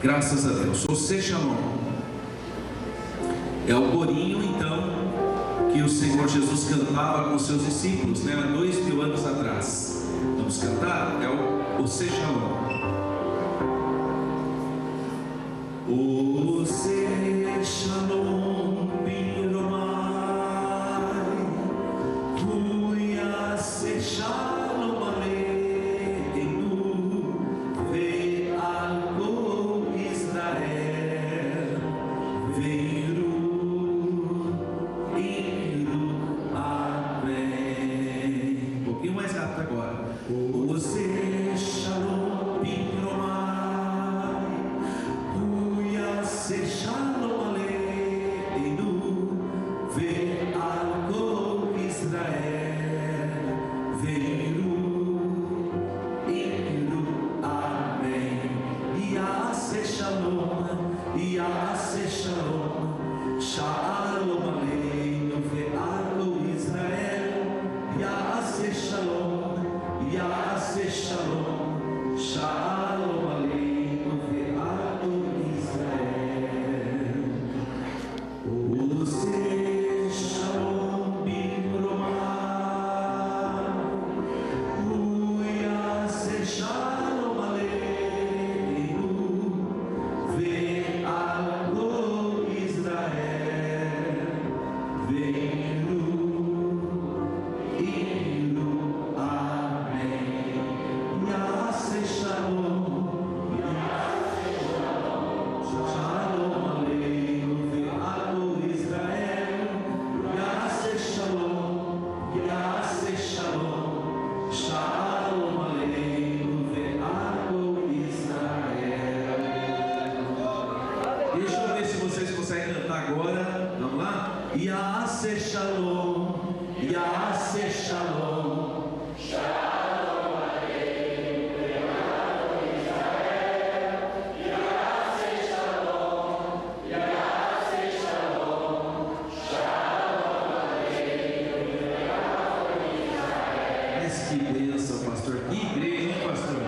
Graças a Deus. Ose Shalom é o corinho, então, que o Senhor Jesus cantava com seus discípulos, né, há 2000 anos atrás. Vamos cantar? É o Ose Shalom. Ose Shalom Piromai, Huya Se Shalom Aleinu, Ve'alko Israel, Veiru, Iru, Amém. Um pouquinho mais rápido agora. Ose Shalom Piromai, Huya Se Shalom Aleinu, Ve'alko Israel, Veiru, Iru, Amém. Ya'ase Shalom, Ya'ase Shalom, Shalom Aleinu, Ve'alko Israel, Ya'ase Shalom, Ya'ase Shalom, Shalom Aleinu, Ve'alko Israel. Ose Shalom Bimromah, Huya Se Shalom Aleinu, Ve'alko Israel, Veiru, Iru, Amém. Ya'ase Shalom, Shalom Aleinu, Ve'alko Israel, Ya'ase Shalom, Ya'ase Shalom, Shalom Aleinu, Ve'alko Israel. Deixa eu ver se vocês conseguem cantar agora. Vamos lá? Ya'ase Shalom, Ya'ase Shalom, mas que bênção, pastor. Que igreja, hein, pastor?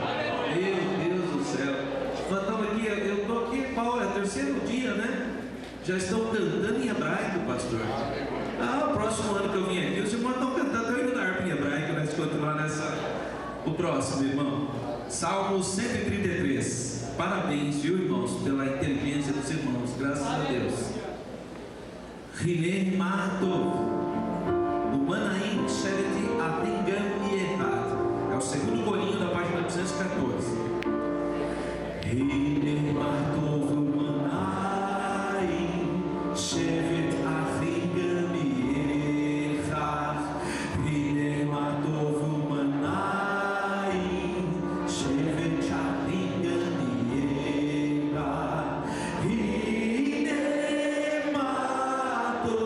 Meu Deus do céu. Nós estamos aqui, eu estou aqui, Paulo, é o terceiro dia, né? Já estão cantando em hebraico, pastor. O próximo ano que eu vim aqui, os irmãos estão cantando, estão indo na harpa em hebraico, nós continuar nessa. O próximo, irmão. Salmo 133. Parabéns, viu, irmãos, pela inteligência dos irmãos, graças a Deus. Rinei Mato. Umanaim Shevet Atingam Yehat. É o segundo corinho da página 214. Hine Matov Umanaim Shevet Atingam Yehat. Hine Matov Umanaim Shevet Atingam Yehat. Hine Matov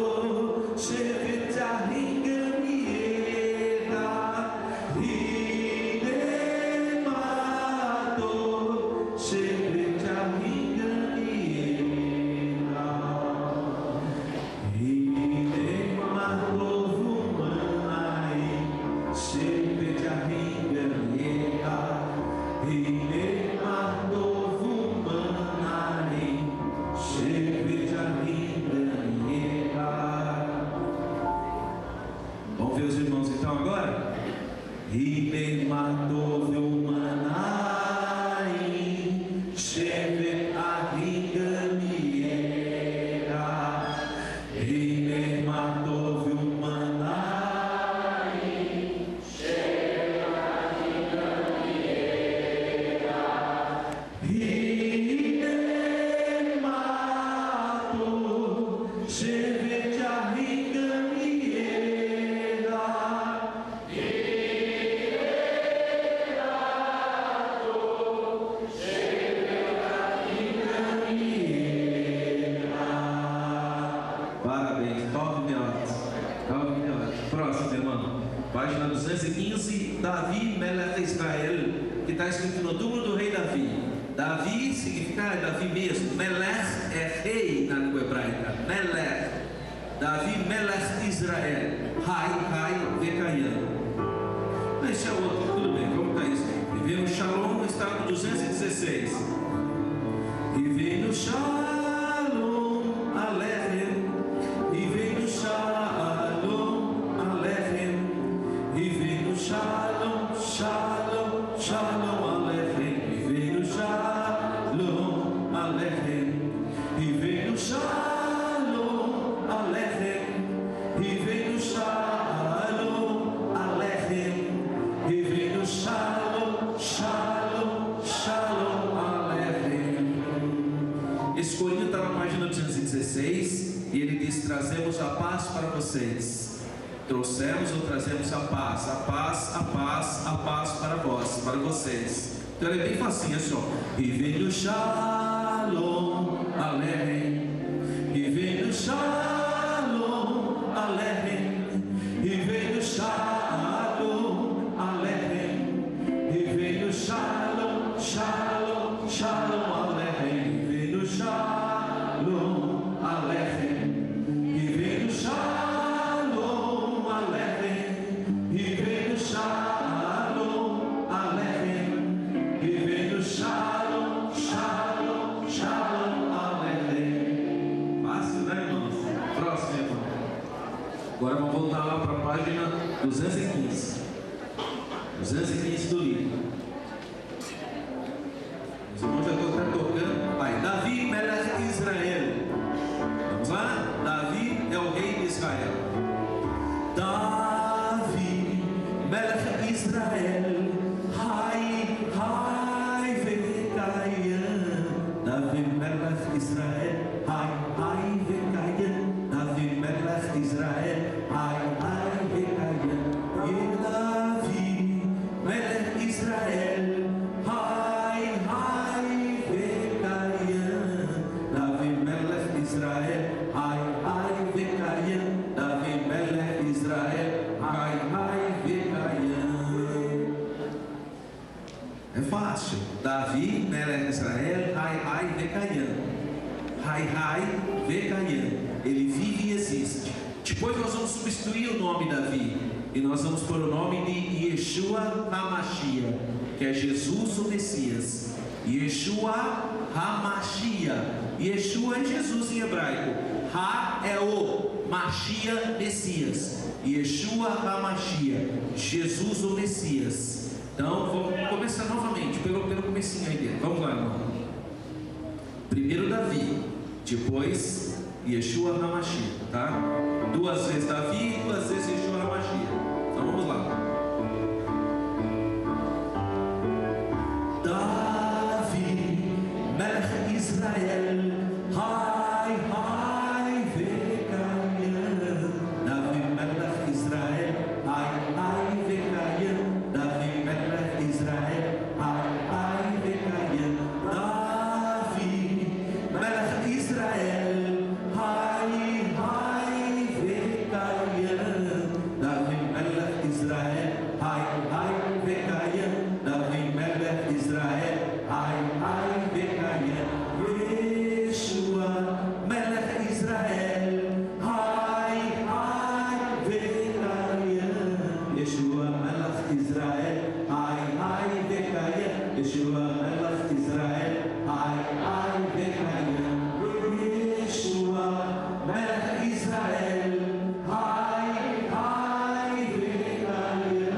Shevet Atingam Yehat. Hine Matov Shevet Atingam Yehat. Hine Matov Umanaim Shevet Atingam Yehat. Hine Matov Umanaim Shevet Atingam Yehat. Vamos ver os irmãos então agora? Hine Matov Umanaim Shevet Atingam Yehat. Hine Matov Umanaim Shevet Atingam Yehat. Hine Matov Shevet Atingam Yehat. Parabéns, 9 minutos. 9 minutos. Próximo, irmão. Página 215. Davi Melech Israel, que está escrito no túmulo do rei Davi. Davi significa Davi mesmo. Melech é rei na língua hebraica. Melech. Davi Melech Israel. Rai, Vekayam. Esse é o outro, tudo bem, vamos estar isso. Vivemos Shalom no estado 216. Esse corinho está na página 216 e ele diz: trazemos a paz para vocês. Trouxemos ou trazemos a paz, a paz, a paz, a paz para vós, para vocês. Então ele é bem facinho assim, ó. E vem o Shalom Aleichem, e vem o Shalom Aleichem, e vem o Shalom Aleichem, e vem o Shalom, Shalom, Shalom Aleichem, e vem o Shalom Aleichem, e vem o Shalom Aleichem, e vem o Shalom Aleichem, e vem o Shalom, Shalom, Shalom Aleichem. Fácil, né, irmãos? Próximo, irmão. Agora vamos voltar lá para a página 215. 215 do livro. Os irmãos já estão tocando. Vai, Davi, Melech Israel. Vamos lá? Davi é o rei de Israel. Davi, Melech Israel. Hai, hai, vekayan. Davi, Melech Israel. Hai, hai, vekayan. Davi, Melech Israel. Hai, hai, vekayan. E Davi, Melech Israel. Hai, hai, vekayan. Davi, Melech Israel. Hai, hai, vekayan. Davi, Melech Israel. Hai, hai, vekayan. É fácil. Davi, Melech Israel. Hai, hai, vekayan. Hai, hai, vekayan. Ele vive e existe. Depois nós vamos substituir o nome Davi e nós vamos pôr o nome de Yeshua HaMashiach, que é Jesus o Messias. Yeshua HaMashiach. Yeshua é Jesus em hebraico. Ha é o Mashiach, Messias. Yeshua HaMashiach, Jesus o Messias. Então vamos começar novamente pelo comecinho aí dele. Vamos lá, irmão. Primeiro Davi, depois Yeshua HaMashiach, tá? Duas vezes Davi, duas vezes Yeshua HaMashiach. Então vamos lá. Davi, Melech Israel. Hai, hai, vekayan. Davi, Melech Israel. Hai, hai, vekayan. Davi, Melech Israel. Hai, hai, vekayan. Davi, Melech Israel. Hai, hai, vekayan. Davi, Melech Israel. Hai, hai, vekayan. Davi, Melech Israel. Hai, hai, vekayan. Yeshua, Melech Israel. Hai, hai, vekayan. Yeshua, Melech Israel. Hai, hai, vekayan. Yeshua, Melech Israel. Hai, hai, vekayan. Yeshua, Melech Israel. Hai, hai, vekayan.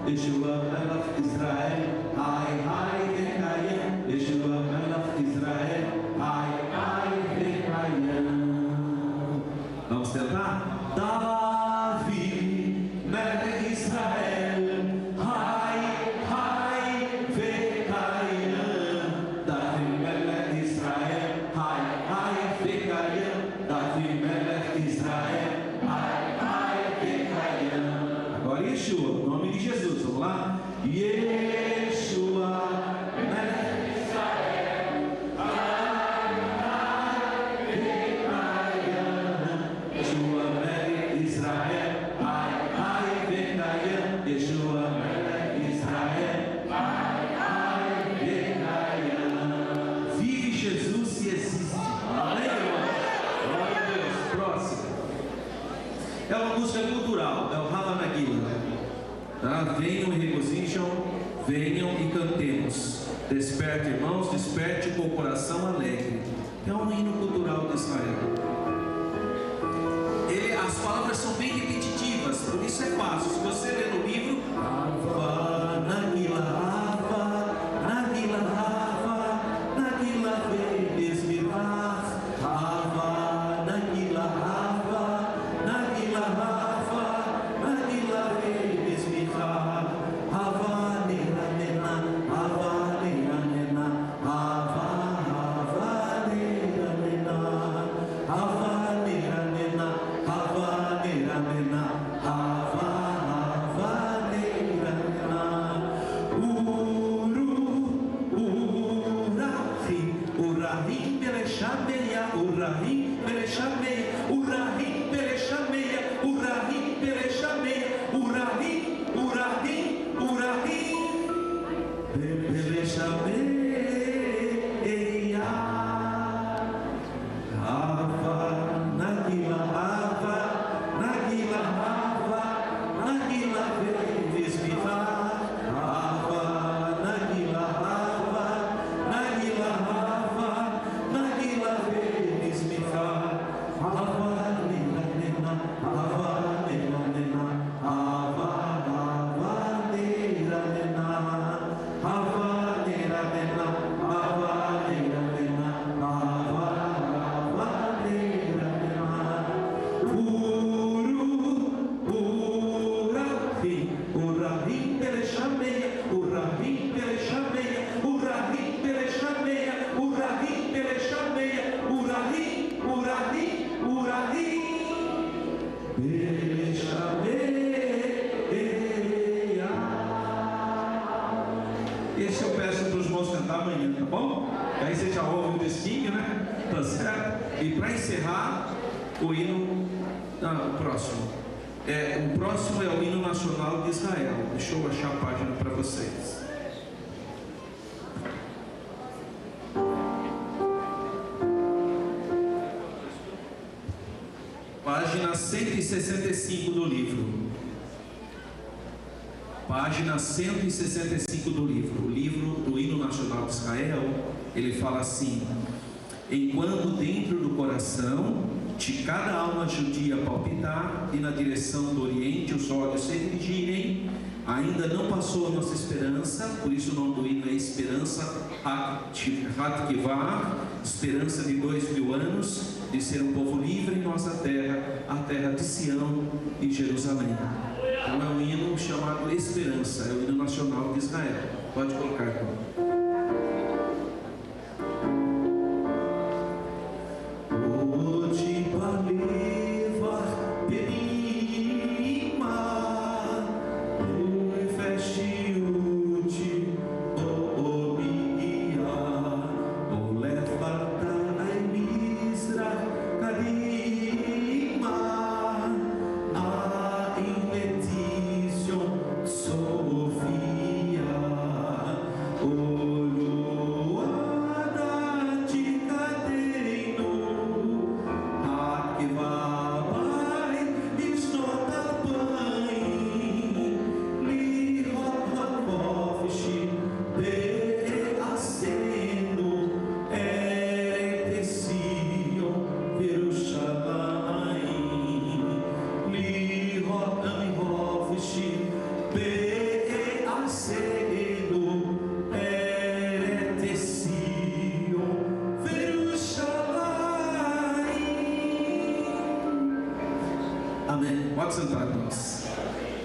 Yeshua, Melech Israel. Hai, hai, vekayan. Yeshua, Melech Israel. Hai, hai, vekayan. Vamos tentar? Davi, Melech Israel. Hai, hai, vekayan. Davi, Melech Israel. Hai, hai, vekayan. Davi, Melech Israel. Hai, hai, vekayan. Agora Yeshua, o nome de Jesus. Vamos lá? Yeshua, Melech Israel. Hai, hai, vekayan. Yeshua, Melech Israel. Hai, hai, vekayan. Yeshua, Melech Israel. Hai, hai, vekayan. Vive Jesus e existe. Amém, irmão? Glória a Deus. Próximo. É uma música cultural, é o Hava Nagila. Tá? Venham e regozijam, venham e cantemos. Desperte, irmãos, desperte com o coração alegre. É um hino cultural de Israel. As palavras são bem repetitivas, por isso é fácil. Se você ler no livro, Hava Nagila, Hava Nagila, Hava Nagila, Vesmirach, Hava Nagila, Hava Nagila, Hava Nagila, Vesmirach, Hava Nena Nena, Hava Nena Nena, Hava Nena Pelechameia, Urahim, Pelechameia, Urahim, Pelechameia, Urahim, Pelechameia, Urahim, Urahim, Urahim, Pelechameia, Ava, Nagila, Ava, Nagila, Ava, Nagila, Vesmiva, Ava, Nagila, Ava, Nagila, Ava, Nagila, Vesmiva, Ava, Nena, Nena, Ava, Nena, Nena, Ava, Ava, Nena, Nena, Ava, Nena, Nena, Ava, Nena, Nena, Ava, Ava, Nena, Nena, Urahim, Urahim, Pelechameia, Urahim, Pelechameia, Urahim, Pelechameia, Urahim, Pelechameia, Urahim, Urahim, Urahim, Pelechameia. Esse eu peço para os irmãos cantar amanhã, tá bom? Aí você já ouve o disquinho, né? Tá certo? E para encerrar, o hino. O próximo. O próximo é o hino nacional de Israel. Deixa eu achar a página para vocês. Página 165 do livro. Página 165 do livro. O livro do hino nacional de Israel, ele fala assim: enquanto dentro do coração de cada alma judia palpitar e na direção do Oriente os olhos se dirigirem, ainda não passou a nossa esperança. Por isso o nome do hino é Esperança Hatkivah, esperança de 2000 anos de ser um povo livre em nossa terra, a terra de Sião e Jerusalém. Então é um hino chamado Esperança, é o hino nacional de Israel. Pode colocar, irmão. Pode sentar, irmãos.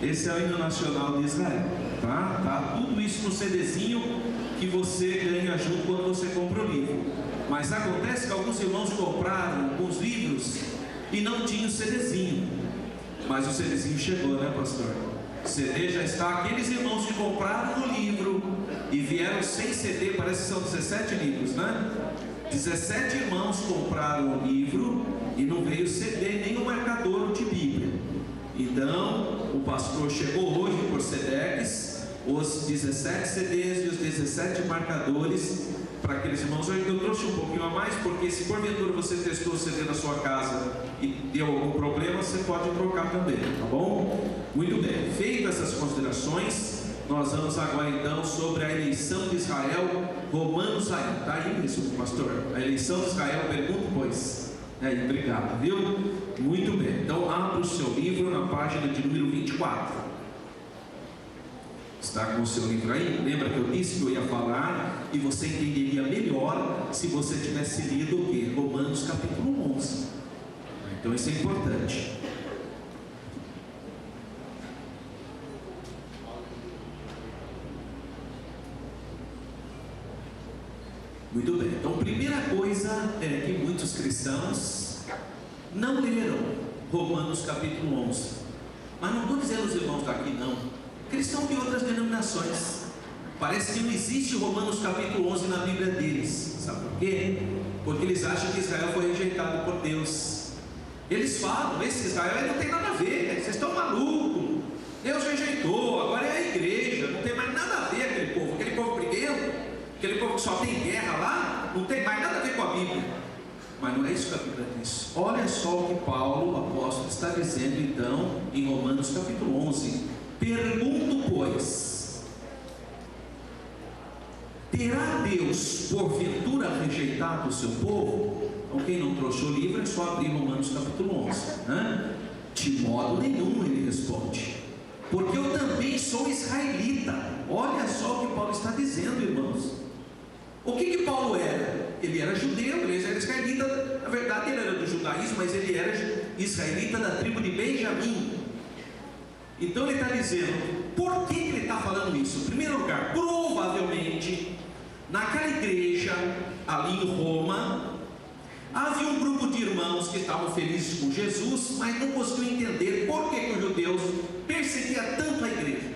Esse é o hino nacional de Israel, tá? Tá tudo isso no CDzinho que você ganha junto quando você compra o livro. Mas acontece que alguns irmãos compraram alguns livros e não tinham o CDzinho. Mas o CDzinho chegou, né, pastor? O CD já está. Aqueles irmãos que compraram o livro e vieram sem CD, parece que são 17 livros, né? 17 irmãos compraram o livro e não veio CD nem o marcador de Bíblia. Então, o pastor chegou hoje por SEDEX, os 17 CDs e os 17 marcadores para aqueles irmãos. Eu trouxe um pouquinho a mais, porque se porventura você testou o CD na sua casa e deu algum problema, você pode trocar também, tá bom? Muito bem, feito essas considerações, nós vamos agora então sobre a eleição de Israel. Romanos aí, tá aí isso, pastor? A eleição de Israel, pergunto, pois. Obrigado, viu? Muito bem, então abra o seu livro na página de número 24. Está com o seu livro aí? Lembra que eu disse que eu ia falar e você entenderia melhor se você tivesse lido o que? Romanos capítulo 11. Então isso é importante. Muito bem, então primeira coisa é que muitos cristãos não leram Romanos capítulo 11. Mas não estou dizendo os irmãos daqui não, cristãos de outras denominações. Parece que não existe Romanos capítulo 11 na Bíblia deles. Sabe por quê? porque eles acham que Israel foi rejeitado por Deus. Eles falam, esse Israel não tem nada a ver, vocês estão malucos, Deus rejeitou, agora é a igreja, não tem mais nada a ver aquele povo briguento, aquele povo que só tem guerra lá, não tem mais nada a ver com a Bíblia. Mas não é isso que a Bíblia diz. Olha só o que Paulo, o apóstolo, está dizendo então em Romanos capítulo 11. Pergunto, pois, terá Deus porventura rejeitado o seu povo? Então quem não trouxe o livro é só abrir Romanos capítulo 11, né? De modo nenhum, ele responde, porque eu também sou israelita. Olha só o que Paulo está dizendo, irmãos. O que Paulo era? Ele era judeu, ele era israelita. Na verdade ele era do judaísmo, mas ele era israelita da tribo de Benjamim. Então ele está dizendo, por que ele está falando isso? Em primeiro lugar, provavelmente naquela igreja ali em Roma havia um grupo de irmãos que estavam felizes com Jesus, mas não conseguiam entender por que os judeus perseguiam tanto a igreja.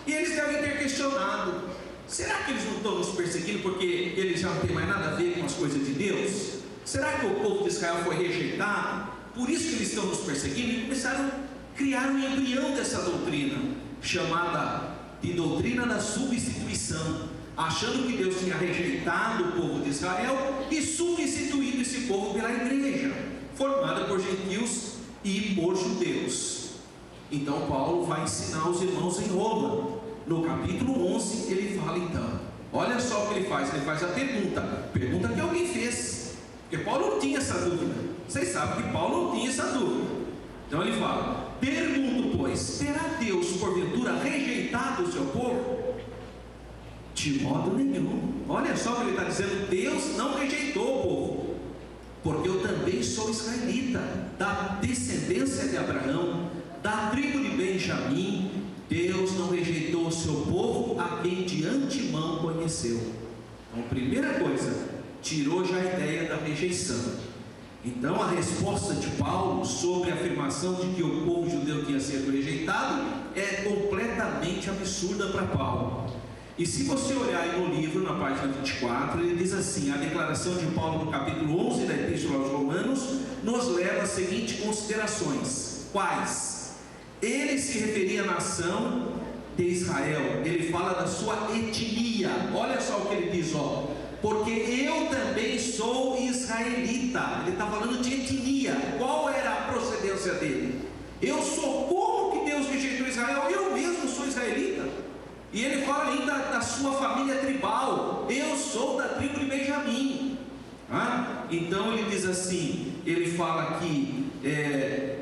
E eles devem ter questionado, será que eles não estão nos perseguindo porque eles já não têm mais nada a ver com as coisas de Deus? Será que o povo de Israel foi rejeitado? Por isso que eles estão nos perseguindo? E começaram a criar um embrião dessa doutrina, chamada de doutrina da substituição, achando que Deus tinha rejeitado o povo de Israel e substituído esse povo pela igreja, formada por gentios e por judeus. Então Paulo vai ensinar os irmãos em Roma. No capítulo 11 ele fala então, olha só o que ele faz a pergunta que alguém fez, porque Paulo não tinha essa dúvida. Vocês sabem que Paulo não tinha essa dúvida. Então ele fala, pergunto pois, terá Deus porventura rejeitado o seu povo? De modo nenhum. Olha só o que ele está dizendo, Deus não rejeitou o povo, porque eu também sou israelita, da descendência de Abraão, da tribo de Benjamim. Deus não rejeitou o seu povo, a quem de antemão conheceu. Então, primeira coisa, tirou já a ideia da rejeição. Então, a resposta de Paulo sobre a afirmação de que o povo judeu tinha sido rejeitado é completamente absurda para Paulo. E se você olhar aí no livro, na página 24, ele diz assim, a declaração de Paulo no capítulo 11 da Epístola aos Romanos nos leva às seguintes considerações. Quais? Ele se referia à nação de Israel, ele fala da sua etnia. Olha só o que ele diz, porque eu também sou israelita. Ele está falando de etnia. Qual era a procedência dele? Eu sou, como que Deus rejeitou Israel? Eu mesmo sou israelita. E ele fala ainda da sua família tribal, eu sou da tribo de Benjamim. Então ele diz assim, ele fala aqui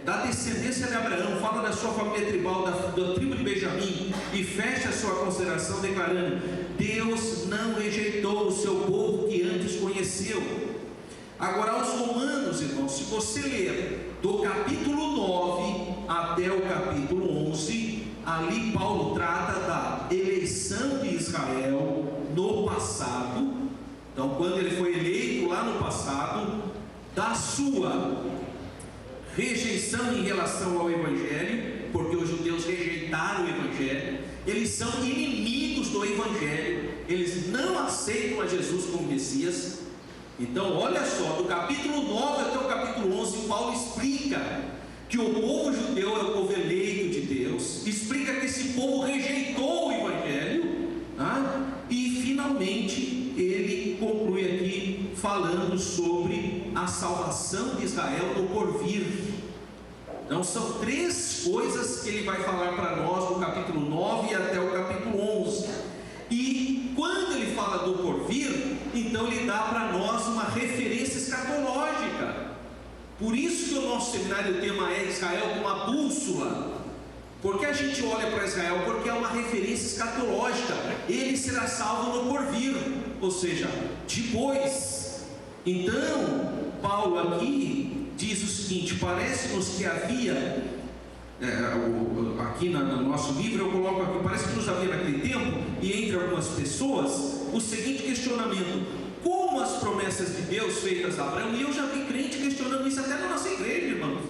da descendência de Abraão, fala da sua família tribal, da tribo de Benjamim, e fecha a sua consideração declarando, Deus não rejeitou o seu povo que antes conheceu. Agora aos Romanos, irmãos, se você ler do capítulo 9 até o capítulo 11, ali Paulo trata da eleição de Israel no passado. Então quando ele foi eleito lá no passado, da sua rejeição em relação ao Evangelho, porque os judeus rejeitaram o Evangelho, eles são inimigos do Evangelho, eles não aceitam a Jesus como Messias. Então olha só, do capítulo 9 até o capítulo 11, Paulo explica que o povo judeu é o povo eleito de Deus, explica que esse povo rejeitou o Evangelho, e finalmente ele conclui aqui falando sobre a salvação de Israel no porvir. Então são três coisas que ele vai falar para nós no capítulo 9 até o capítulo 11. E quando ele fala do porvir, então ele dá para nós uma referência escatológica. Por isso que o nosso seminário, o tema é Israel como uma bússola. Porque a gente olha para Israel porque é uma referência escatológica. Ele será salvo no porvir, ou seja, depois. Então Paulo aqui diz o seguinte, parece-nos que havia aqui no nosso livro eu coloco aqui, parece que nos havia naquele tempo, e entre algumas pessoas, o seguinte questionamento: como as promessas de Deus feitas a Abraão, e eu já vi crente questionando isso até na nossa igreja, irmãos,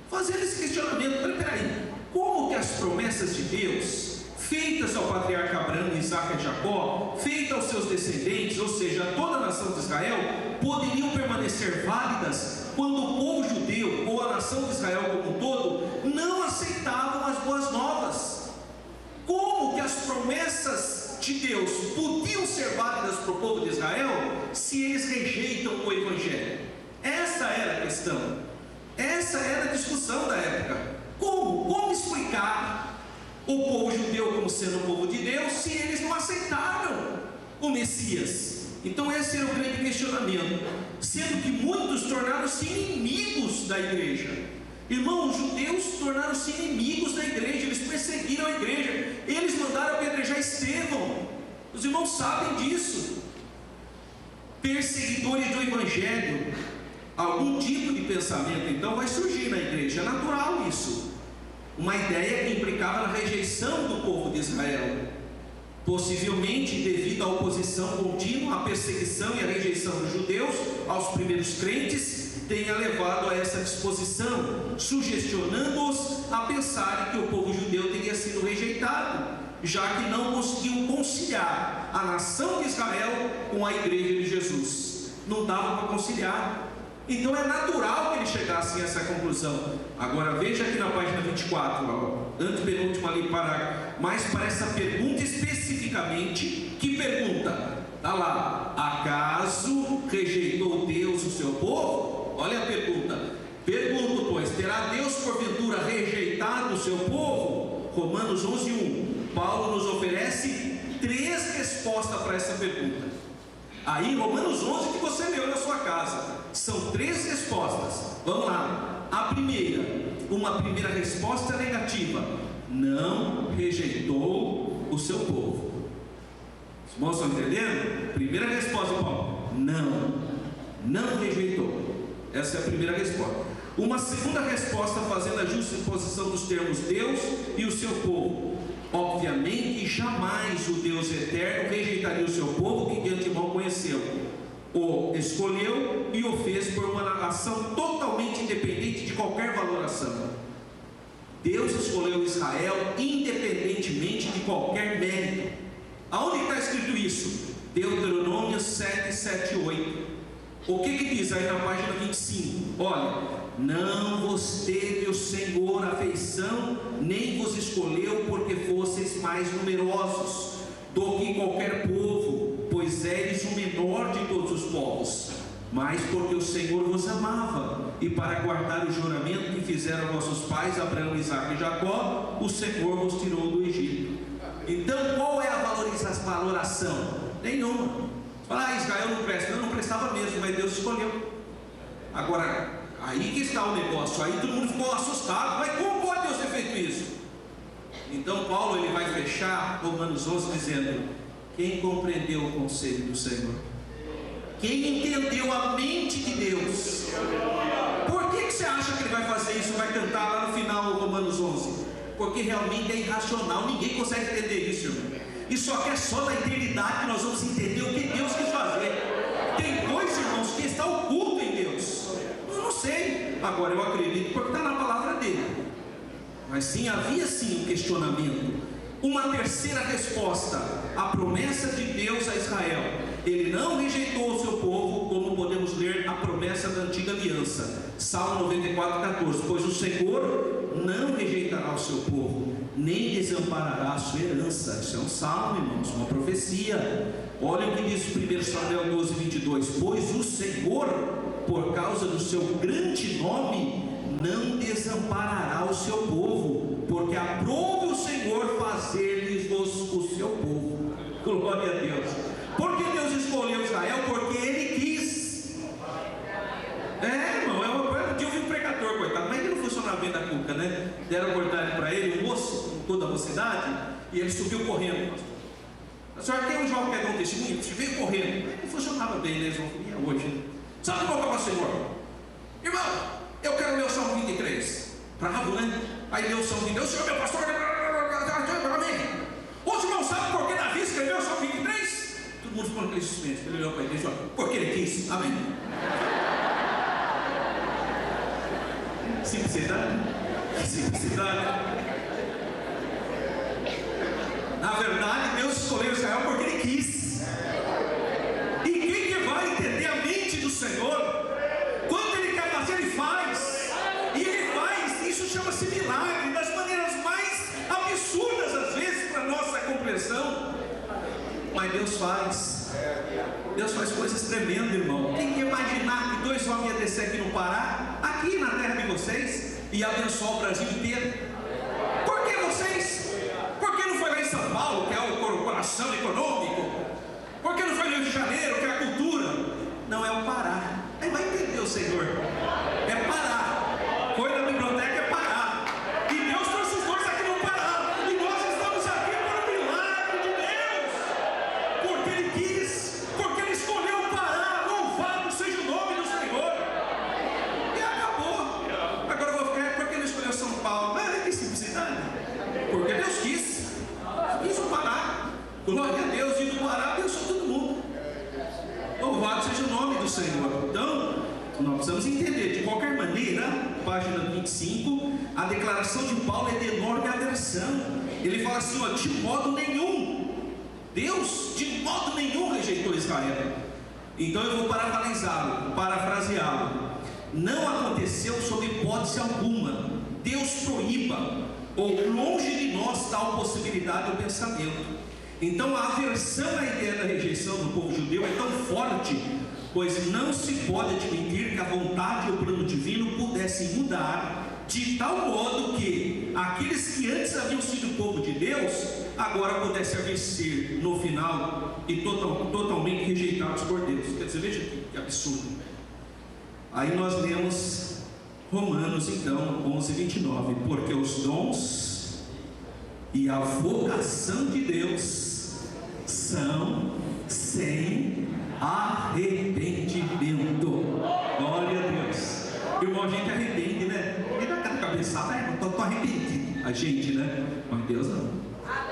fazendo esse questionamento, peraí, como que as promessas de Deus feitas ao patriarca Abraão, Isaac e Jacó, feitas aos seus descendentes, ou seja, a toda a nação de Israel, poderiam permanecer válidas quando o povo judeu, ou a nação de Israel como um todo, não aceitavam as boas novas. Como que as promessas de Deus podiam ser válidas para o povo de Israel se eles rejeitam o Evangelho? Essa era a questão, essa era a discussão da época. Como explicar o povo judeu como sendo o povo de Deus se eles não aceitaram o Messias? Então esse era o grande questionamento, sendo que muitos tornaram-se inimigos da igreja. Irmãos, os judeus tornaram-se inimigos da igreja, eles perseguiram a igreja, eles mandaram apedrejar Estevão. Os irmãos sabem disso. Perseguidores do Evangelho. Algum tipo de pensamento então vai surgir na igreja, é natural isso. Uma ideia que implicava na rejeição do povo de Israel, possivelmente devido à oposição contínua, à perseguição e à rejeição dos judeus aos primeiros crentes, tenha levado a essa disposição, sugestionando-os a pensarem que o povo judeu teria sido rejeitado, já que não conseguiu conciliar a nação de Israel com a igreja de Jesus. Não dava para conciliar. Então é natural que eles chegassem a essa conclusão. Agora veja aqui na página 24, antepenúltimo ali parágrafo, mas para essa pergunta especificamente, que pergunta? Está lá: acaso rejeitou Deus o seu povo? Olha a pergunta. Pergunto, pois, terá Deus porventura rejeitado o seu povo? Romanos 11:1. Paulo nos oferece 3 respostas para essa pergunta. Aí, Romanos 11, que você leu na sua casa, são 3 respostas. Vamos lá. A primeira, uma primeira resposta negativa: não rejeitou o seu povo. Os irmãos estão entendendo? Primeira resposta, Paulo: não rejeitou. Essa é a primeira resposta. Uma segunda resposta, fazendo a justa exposição dos termos Deus e o seu povo: obviamente jamais o Deus eterno rejeitaria o seu povo que de antemão conheceu, o escolheu e o fez por uma ação totalmente independente de qualquer valoração. Deus escolheu Israel independentemente de qualquer mérito. Aonde está escrito isso? Deuteronômio 7, 7 e 8. O que diz aí na página 25? Olha: não vos teve o Senhor afeição, nem vos escolheu porque fosseis mais numerosos do que qualquer povo, pois eres o menor de todos os povos, mas porque o Senhor vos amava, e para guardar o juramento que fizeram vossos pais, Abraão, Isaque e Jacó, o Senhor vos tirou do Egito. Então qual é a valoração? Nenhuma. Fala: Israel não presta. Não prestava mesmo, mas Deus escolheu. Agora, aí que está o negócio. Aí todo mundo ficou assustado: mas como pode Deus ter feito isso? Então Paulo ele vai fechar Romanos 11 dizendo: quem compreendeu o conselho do Senhor? Quem entendeu a mente de Deus? Por que você acha que ele vai fazer isso? Vai cantar lá no final Romanos 11? Porque realmente é irracional. Ninguém consegue entender isso, irmão. E só que é só na eternidade que nós vamos entender o que Deus quis fazer. Tem coisa, irmãos, que está oculto em Deus. Eu não sei. Agora eu acredito porque está na palavra dele. Mas sim, havia sim um questionamento. Uma terceira resposta: a promessa de Deus a Israel. Ele não rejeitou o seu povo, como podemos ler a promessa da antiga aliança. Salmo 94, 14. Pois o Senhor não rejeitará o seu povo, nem desamparará a sua herança. Isso é um salmo, irmãos, uma profecia. Olha o que diz 1 Samuel 12, 22. Pois o Senhor, por causa do seu grande nome, não desamparará o seu povo, porque aprove o Senhor fazer-lhes o seu povo. Glória a Deus. Por que Deus escolheu Israel? Porque Ele quis. Irmão, um dia eu vi um pregador, coitado, mas ele não funcionava bem da cuca, né? Deram a oportunidade para ele, um moço, com toda a mocidade, e ele subiu correndo. A senhora tem um jovem que é um testemunho? Ele veio correndo. Não funcionava bem, né, João? E hoje, né? Sabe o que eu vou falar, Senhor? Irmão, eu quero ler o Salmo 23. Bravo, né? Aí leu o Salmo 23. O Senhor, meu pastor, amém. Os irmãos sabem por que Davi escreveu o Salmo 23? Todo mundo ficou naquele suspense. Ele olhou para ele e disse: porque ele quis, amém. Simplicidade. Na verdade, Deus escolheu Israel porque Ele quis. E quem que vai entender a mente do Senhor. Quando Ele quer fazer, Ele faz. E Ele faz, isso chama-se milagre, das maneiras mais absurdas às vezes para nossa compreensão. Mas Deus faz. Deus faz coisas tremendas, irmão. Tem que imaginar que 2 homens iam descer aqui no Pará, aqui na terra de vocês, e abençoar o Brasil inteiro. Por que vocês? Por que não foi lá em São Paulo, que é o coração econômico? Por que não foi no Rio de Janeiro, que é a cultura? Não, é o Pará. Aí vai entender o Senhor. É Pará. Foi na biblioteca, é Pará. E Deus trouxe os dois aqui no Pará. E nós estamos aqui por um milagre de Deus. Porque Ele quis, porque Ele escolheu o Pará. Louvado seja o nome do Senhor. E acabou. Agora eu vou ficar, por que Ele escolheu São Paulo? Mas que simplicidade. Porque Deus quis. Quis o Pará. Glória a Deus. E do Pará abençoou todo mundo. Louvado seja o nome do Senhor. Então, nós precisamos entender, de qualquer maneira, página 25, a declaração de Paulo é de enorme aversão. Ele fala assim, ó, de modo nenhum, Deus de modo nenhum rejeitou Israel. Então eu vou parafraseá-lo. Não aconteceu sob hipótese alguma. Deus proíba, ou longe de nós tal possibilidade ou pensamento. Então a aversão à ideia da rejeição do povo judeu é tão forte, pois não se pode admitir que a vontade e o plano divino pudessem mudar de tal modo que aqueles que antes haviam sido povo de Deus, agora pudessem vir ser no final e totalmente rejeitados por Deus. Quer dizer, veja que absurdo. Aí nós lemos Romanos então 11:29, porque os dons e a vocação de Deus são sem arrependimento. Glória a Deus. Irmão, a gente arrepende, né? E dá aquela cabeçada, estou arrependido. A gente, né? Mas Deus não.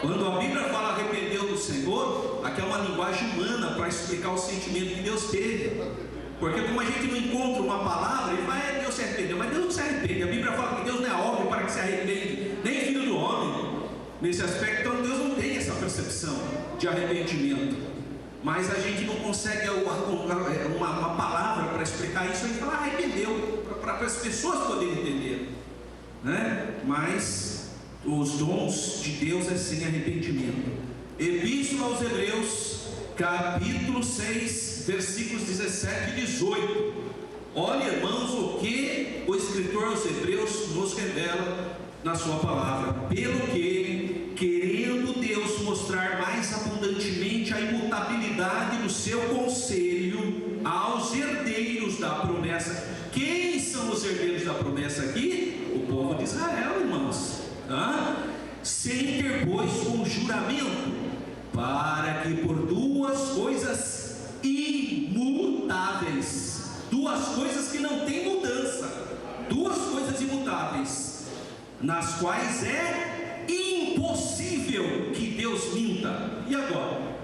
Quando a Bíblia fala arrependeu do Senhor, aqui é uma linguagem humana para explicar o sentimento que Deus teve. Porque como a gente não encontra uma palavra, ele fala, Deus se arrependeu. Mas Deus não se arrepende. A Bíblia fala que Deus não é homem para que se arrepende, nem filho do homem. Nesse aspecto, então Deus não tem essa percepção de arrependimento. Mas a gente não consegue uma palavra para explicar isso. A gente fala, arrependeu, para as pessoas poderem entender, né? Mas os dons de Deus é sem arrependimento. Epístola aos Hebreus, capítulo 6, versículos 17 e 18. Olha, irmãos, o que o escritor aos Hebreus nos revela na sua palavra. Pelo que, querendo Deus mostrar mais abundantemente a imutabilidade do seu conselho aos herdeiros da promessa. Quem são os herdeiros da promessa aqui? O povo de Israel, irmãos. Sem ter, pois, um juramento, para que por duas coisas imutáveis, duas coisas que não têm mudança, duas coisas imutáveis, nas quais é impossível que Deus minta. E agora?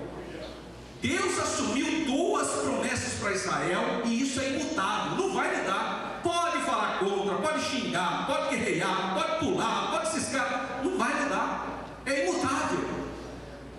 Deus assumiu duas promessas para Israel, e isso é imutável, não vai mudar. Pode falar contra, pode xingar, pode guerrear, pode pular, pode ciscar, não vai mudar, é imutável.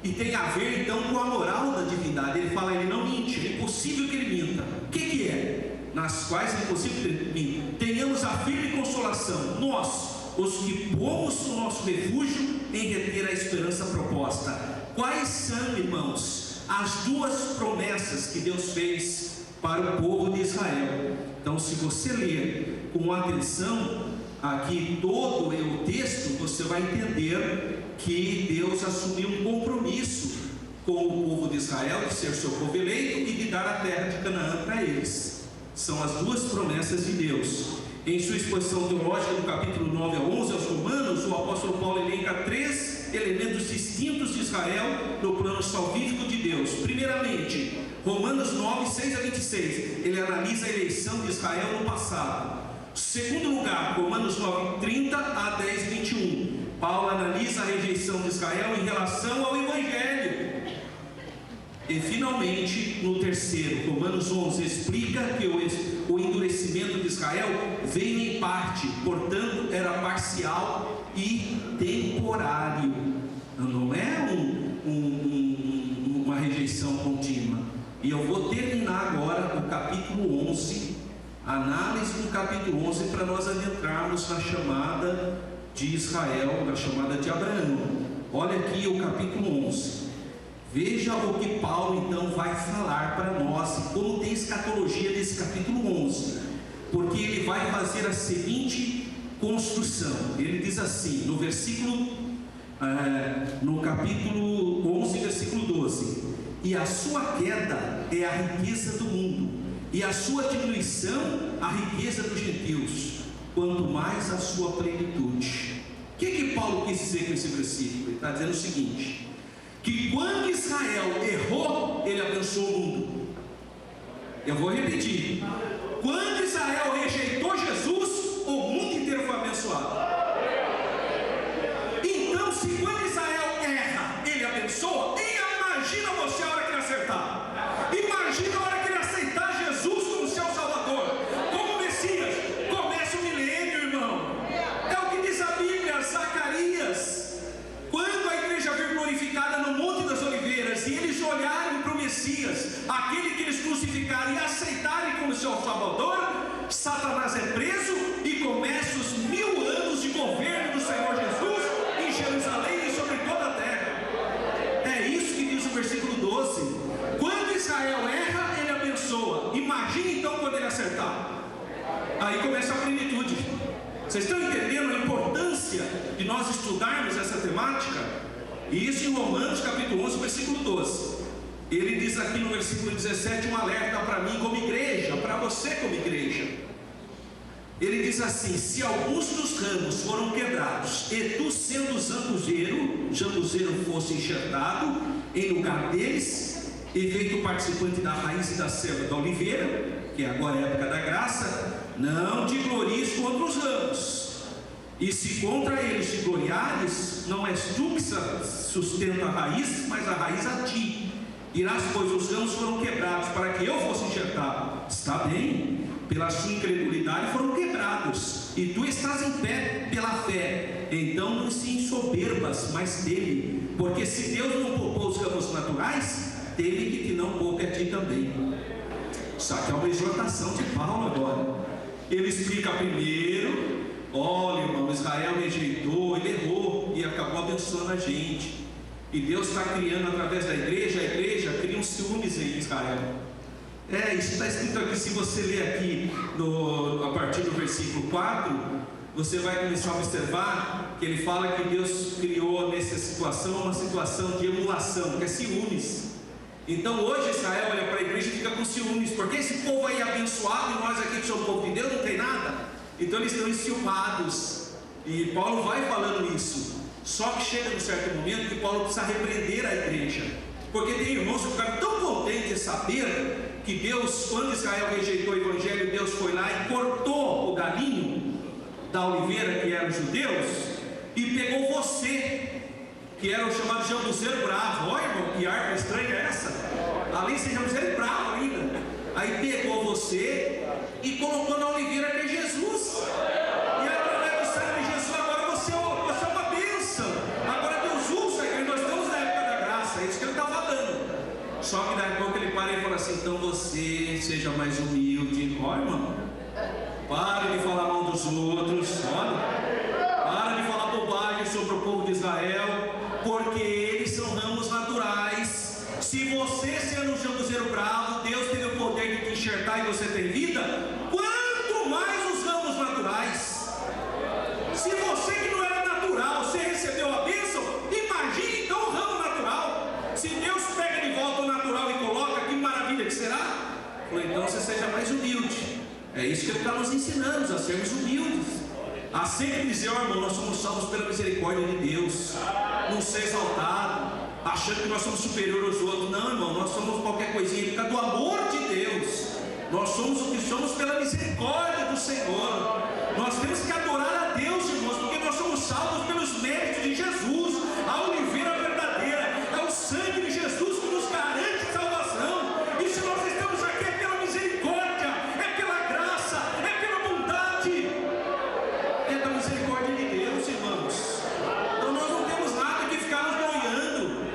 E tem a ver então com a moral da divindade. Ele fala, ele não mente, é impossível que ele minta. O que é? Nas quais é impossível que ele minta. Tenhamos a firme consolação, nós, os que pomos o nosso refúgio em reter a esperança proposta. Quais são, irmãos, as duas promessas que Deus fez para o povo de Israel? Então, se você ler com atenção aqui todo o texto, você vai entender que Deus assumiu um compromisso com o povo de Israel de ser seu povo eleito e de dar a terra de Canaã para eles. São as duas promessas de Deus. Em sua exposição teológica do capítulo 9 a 11 aos Romanos, o apóstolo Paulo elenca 3 elementos distintos de Israel no plano salvífico de Deus. Primeiramente, Romanos 9, 6 a 26, ele analisa a eleição de Israel no passado. Segundo lugar, Romanos 9, 30 a 10, 21, Paulo analisa a rejeição de Israel em relação ao Evangelho. E finalmente, no terceiro, Romanos 11, explica que o endurecimento de Israel veio em parte, portanto era parcial e temporário. Não é uma rejeição contínua. E eu vou terminar agora o capítulo 11, análise do capítulo 11, para nós adentrarmos na chamada de Israel, na chamada de Abraão. Olha aqui o capítulo 11. Veja o que Paulo então vai falar para nós, e como tem escatologia nesse capítulo 11, porque ele vai fazer a seguinte construção. Ele diz assim, no capítulo 11, versículo 12: e a sua queda é a riqueza do mundo, e a sua diminuição a riqueza dos gentios, quanto mais a sua plenitude. O que Paulo quis dizer com esse versículo? Ele está dizendo o seguinte: que quando Israel errou, ele abençoou o mundo. Eu vou repetir: quando Israel rejeitou Jesus, o mundo inteiro foi abençoado. Então, se quando Israel erra, ele abençoa, imagina você a hora que ele acertar. Imagina a hora que ele aceitar Jesus como seu Salvador, como Messias. Começa o milênio, irmão. É o que diz a Bíblia, Zacarias. Quando a igreja vir glorificada no Monte das Oliveiras, e eles olharem para o Messias, aquele que eles crucificaram, e aceitarem como seu Salvador, Satanás é preso e começa os 1000 anos de governo do Senhor Jesus em Jerusalém e sobre toda a terra. É isso que diz o versículo 12. Quando Israel erra, ele abençoa. Imagine então quando ele acertar. Aí começa a plenitude. Vocês estão entendendo a importância de nós estudarmos essa temática? E isso em Romanos capítulo 11, versículo 12. Ele diz aqui no versículo 17 um alerta para mim como igreja, para você como igreja. Ele diz assim: se alguns dos ramos foram quebrados, e tu sendo jambuzeiro fosse enxertado em lugar deles, e feito participante da raiz e da serva da oliveira, que agora é a época da graça, não te glories contra os ramos. E se contra eles te gloriares, não és tu que sustenta a raiz, mas a raiz a ti. Dirás, pois os ramos foram quebrados para que eu fosse enxertado. Está bem, pela sua incredulidade foram quebrados, e tu estás em pé pela fé. Então não se ensoberbas mais dele, porque se Deus não poupou os ramos naturais, teve que não poupe a ti também. Só que é uma exortação de Paulo agora. Ele explica primeiro: olha, irmão, Israel rejeitou, ele errou e acabou abençoando a gente. E Deus está criando através da igreja, a igreja cria um ciúmes em Israel. Isso está escrito aqui. Se você ler aqui a partir do versículo 4, você vai começar a observar que ele fala que Deus criou nessa situação uma situação de emulação, que é ciúmes. Então hoje Israel olha para a igreja e fica com ciúmes, porque esse povo aí é abençoado e nós aqui que somos povo de Deus não tem nada. Então eles estão enciumados, e Paulo vai falando isso. Só que chega num certo momento que Paulo precisa repreender a igreja, porque tem irmãos que ficaram tão contentes de saber que Deus, quando Israel rejeitou o evangelho, Deus foi lá e cortou o galinho da oliveira, que eram os judeus, e pegou você, que era o chamado jambuzeiro bravo. Olha, irmão, que árvore estranha é essa? Além de ser jambuzeiro bravo ainda. Aí pegou você e colocou na oliveira, que é Jesus. E através do sangue de Jesus, agora você é uma bênção. Agora Deus usa a igreja. Nós estamos na época da graça, é isso que ele está falando. Só que daqui a pouco ele para e fala assim: então você seja mais humilde. Olha, irmão, para de falar mal dos outros. Olha, para de falar bobagem sobre o povo de Israel, porque eles são ramos naturais. Se você sendo um jambuzeiro bravo, Deus teve o poder de te enxertar e você tem vida, quanto mais os ramos naturais. Se você que não era natural, você recebeu a bênção, imagine então o ramo natural. Se Deus pega de volta o natural e coloca, que maravilha que será? Então você seja mais humilde. É isso que ele está nos ensinando, a sermos humildes, a sempre dizer: ó, irmão, nós somos salvos pela misericórdia de Deus. Não ser exaltado, achando que nós somos superiores aos outros. Não, irmão, nós somos qualquer coisinha por causa do amor de Deus. Nós somos o que somos pela misericórdia do Senhor. Nós temos que adorar a Deus, irmãos, porque nós somos salvos pelos méritos de Jesus. A oliveira verdadeira é o sangue de Jesus que nos garante salvação. E se nós estamos aqui é pela misericórdia, é pela graça, é pela bondade, é da misericórdia de Deus, irmãos. Então nós não temos nada que ficar nos gloriando.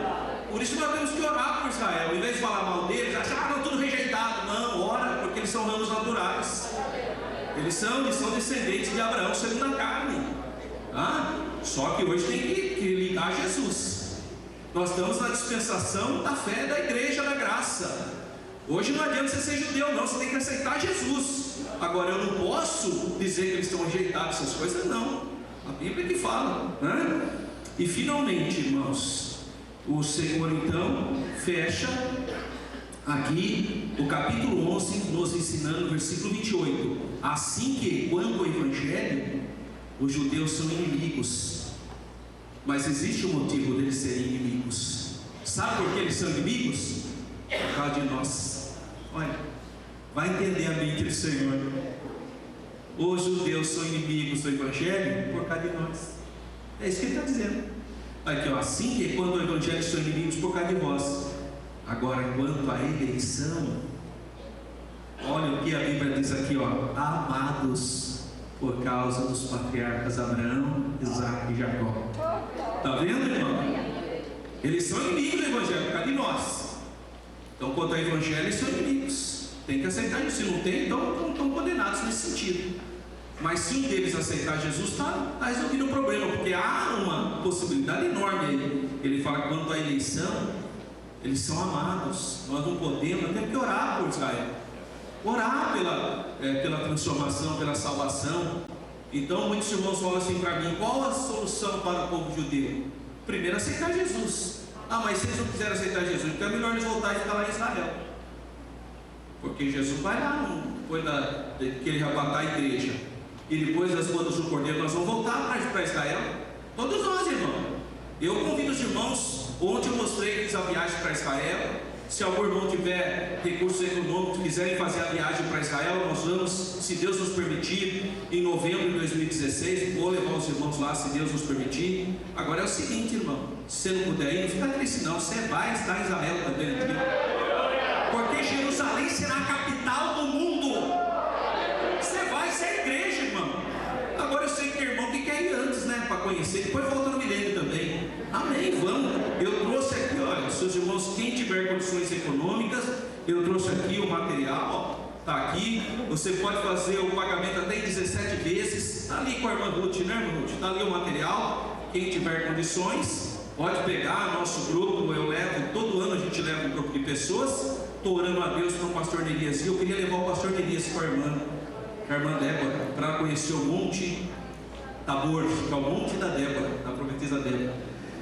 Por isso nós temos que orar por Israel. Em vez de falar mal deles, achar: não, Eles são descendentes de Abraão segundo a carne. Só que hoje tem que ligar a Jesus. Nós estamos na dispensação da fé da igreja da graça. Hoje não adianta você ser judeu, não, você tem que aceitar Jesus. Agora eu não posso dizer que eles estão rejeitados, essas coisas não. A Bíblia que fala, né? E finalmente, irmãos, o Senhor então fecha aqui o capítulo 11, nos ensinando no versículo 28. Assim que, quanto ao Evangelho, os judeus são inimigos, mas existe um motivo deles serem inimigos. Sabe por que eles são inimigos? Por causa de nós. Olha, vai entender a mente do Senhor. Os judeus são inimigos do Evangelho por causa de nós. É isso que ele está dizendo. Aqui, ó, assim que quando o Evangelho são inimigos por causa de vós. Agora, quanto à eleição, olha o que a Bíblia diz aqui, ó, amados por causa dos patriarcas Abraão, Isaac e Jacó. Está vendo, irmão? Eles são inimigos do Evangelho por causa de nós. Então, quanto ao Evangelho, eles são inimigos. Tem que aceitar isso. Se não tem, então não estão condenados nesse sentido. Mas se um deles aceitar Jesus, está resolvido o problema, porque há uma possibilidade enorme aí. Ele fala que quanto à eleição, eles são amados. Nós não podemos, nós temos que orar por Israel, orar pela transformação, pela salvação. Então muitos irmãos falam assim para mim: qual a solução para o povo judeu? Primeiro, aceitar Jesus. Mas se eles não quiserem aceitar Jesus, então é melhor eles voltarem e ficar lá em Israel, porque Jesus vai lá depois que ele arrebatar a igreja, e depois das bodas do Cordeiro nós vamos voltar para Israel. Todos nós, irmãos. Eu convido os irmãos. Ontem eu mostrei que fiz a viagem para Israel. Se algum irmão tiver recursos econômicos e quiserem fazer a viagem para Israel, nós vamos, se Deus nos permitir, em novembro de 2016. Vou levar os irmãos lá, se Deus nos permitir. Agora é o seguinte, irmão: se você não puder ir, não fica triste não. Você vai estar em Israel também, porque Jerusalém será a capital do mundo. Você vai ser igreja, irmão. Agora eu sei que tem irmão que quer ir antes, né, para conhecer, depois volta no milênio também. Amém, vamos. Eu trouxe aqui, olha, seus irmãos, quem tiver condições econômicas, eu trouxe aqui o material, está aqui. Você pode fazer o pagamento até em 17 vezes. Está ali com a irmã Ruth, né, irmã Ruth? Está ali o material. Quem tiver condições, pode pegar. Nosso grupo, eu levo, todo ano a gente leva um grupo de pessoas. Estou orando a Deus para o pastor Nerias, e eu queria levar o pastor Nerias com a irmã Débora, para conhecer o Monte Tabor, que é o Monte da Débora, a profetisa Débora.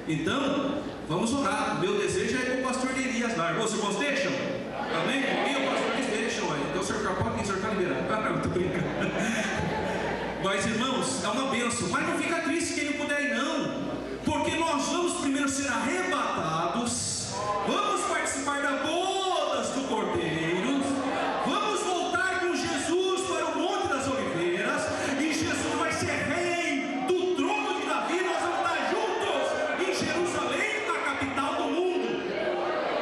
Então, vamos orar. Meu desejo é com o pastor Nerias lá. Os irmãos deixam? Amém? E o pastor eles deixam. Então o senhor capota, o senhor está liberado. Não, estou brincando. Mas irmãos, é uma bênção. Mas não fica triste quem não puder ir, não. Porque nós vamos primeiro ser arrebatados. Vamos participar da bodas do Cordeiro. Vamos voltar com Jesus para o Monte das Oliveiras. E Jesus vai ser rei do trono de Davi. Nós vamos estar juntos em Jerusalém, na capital do mundo.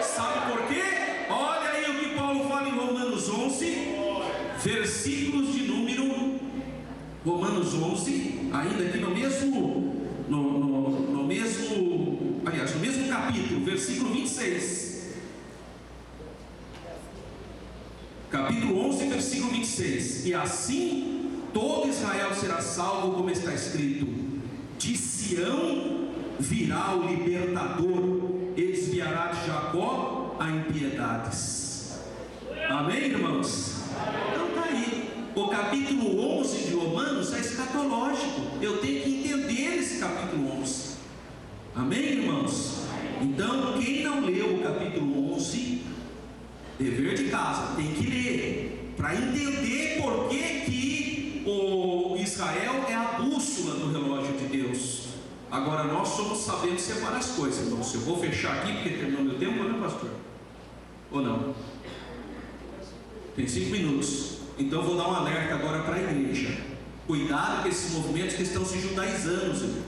Sabe por quê? Olha aí o que Paulo fala em Romanos 11, versículos de número Romanos 11, ainda aqui no mesmo capítulo, versículo 26. Capítulo 11, versículo 26. E assim todo Israel será salvo, como está escrito: de Sião virá o libertador, e desviará de Jacó a impiedades. Amém, irmãos? Então está aí. O capítulo 11 de Romanos é escatológico. Eu tenho que entender esse capítulo 11. Amém, irmãos? Então, quem não leu o capítulo 11, dever de casa, tem que ler, para entender por que o Israel é a bússola do relógio de Deus. Agora, nós somos sabendo separar as coisas. Então, se eu vou fechar aqui, porque terminou meu tempo, né, pastor? Ou não? Tem 5 minutos. Então, vou dar um alerta agora para a igreja. Cuidado com esses movimentos que estão se judaizando, irmão.